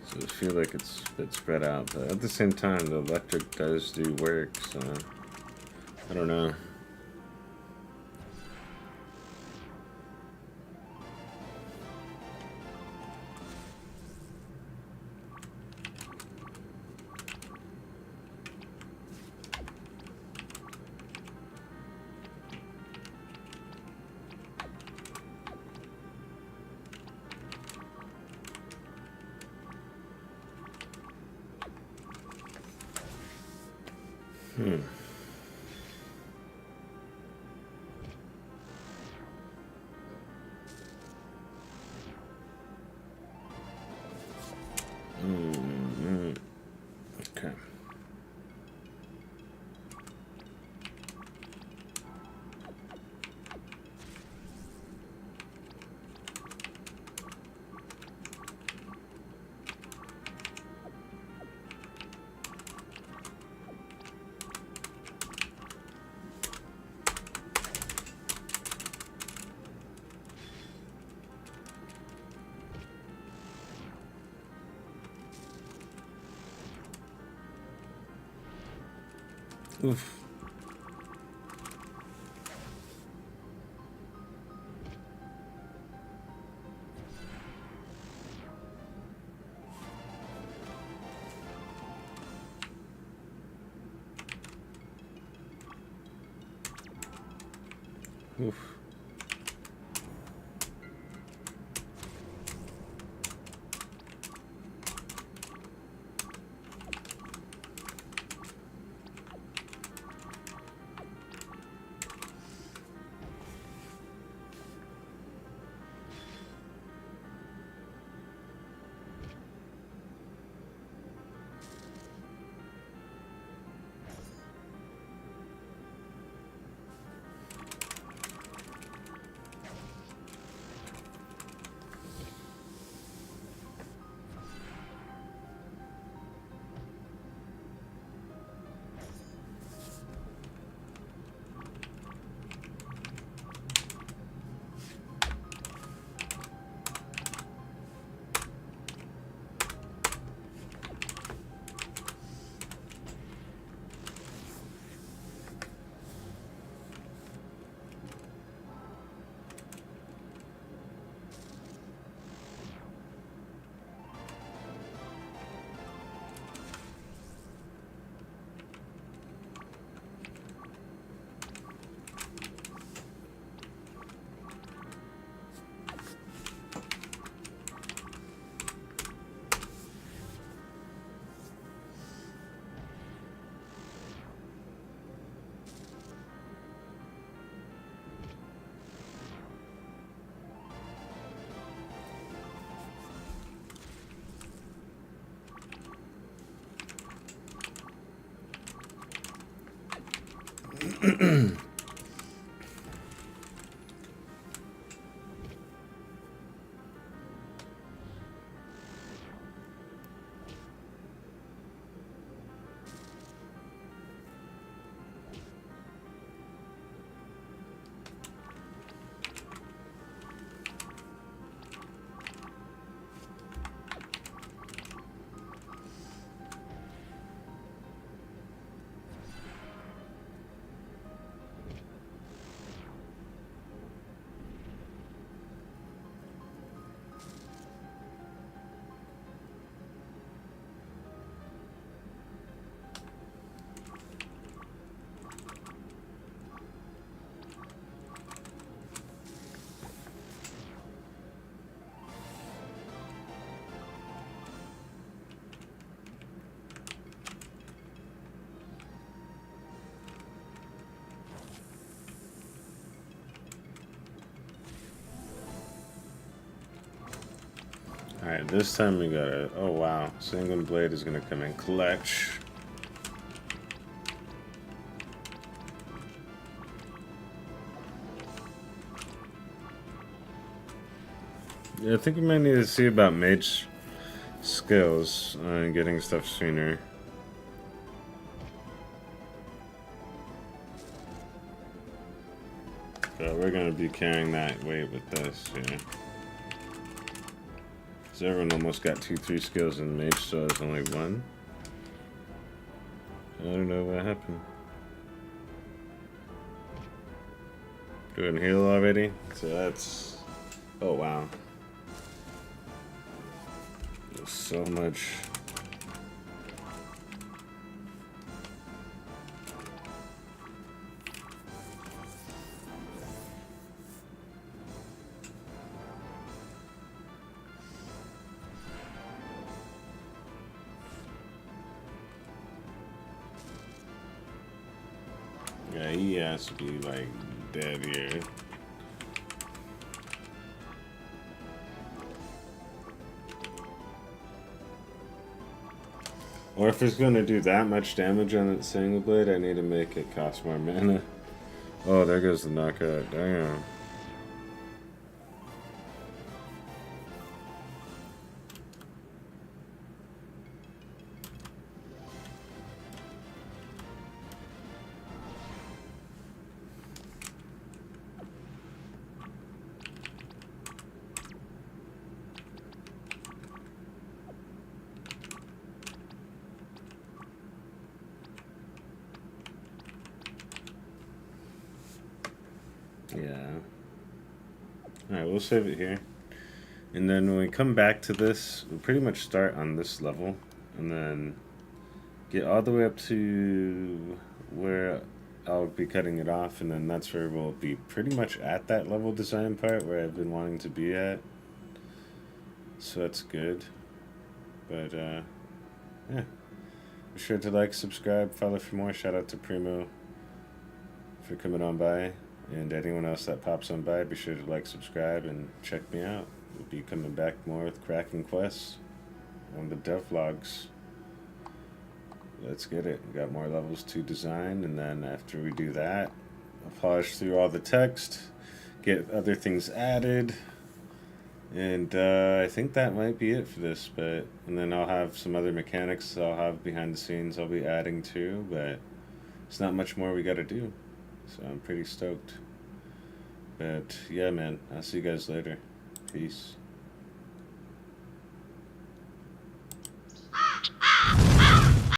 So I feel like it's a bit spread out, but at the same time, the electric does do work, so I don't know. Okay. Oof. Oof. Alright, this time we got a... Oh wow, single blade is gonna come in clutch. Yeah, I think we might need to see about mage skills and getting stuff sooner. So we're gonna be carrying that weight with us, yeah. So everyone almost got 2-3 skills and mage still has only 1. I don't know what happened. Doing heal already? So that's... Oh wow. There's so much. Yeah, he has to be like dead here. Or if it's gonna do that much damage on its single blade, I need to make it cost more mana. Oh, there goes the knockout. Damn. Yeah. Alright, we'll save it here. And then when we come back to this, we'll pretty much start on this level. And then get all the way up to where I'll be cutting it off. And then that's where we'll be pretty much at that level design part where I've been wanting to be at. So that's good. But, yeah. Be sure to like, subscribe, follow for more. Shout out to Primo for coming on by. And anyone else that pops on by, be sure to like, subscribe, and check me out. We'll be coming back more with Kraken quests on the devlogs. Let's get it. We got more levels to design, and then after we do that, I'll polish through all the text, get other things added, and I think that might be it for this. But and then I'll have some other mechanics I'll have behind the scenes I'll be adding too. But it's not much more we got to do. So I'm pretty stoked. But yeah, man, I'll see you guys later. Peace.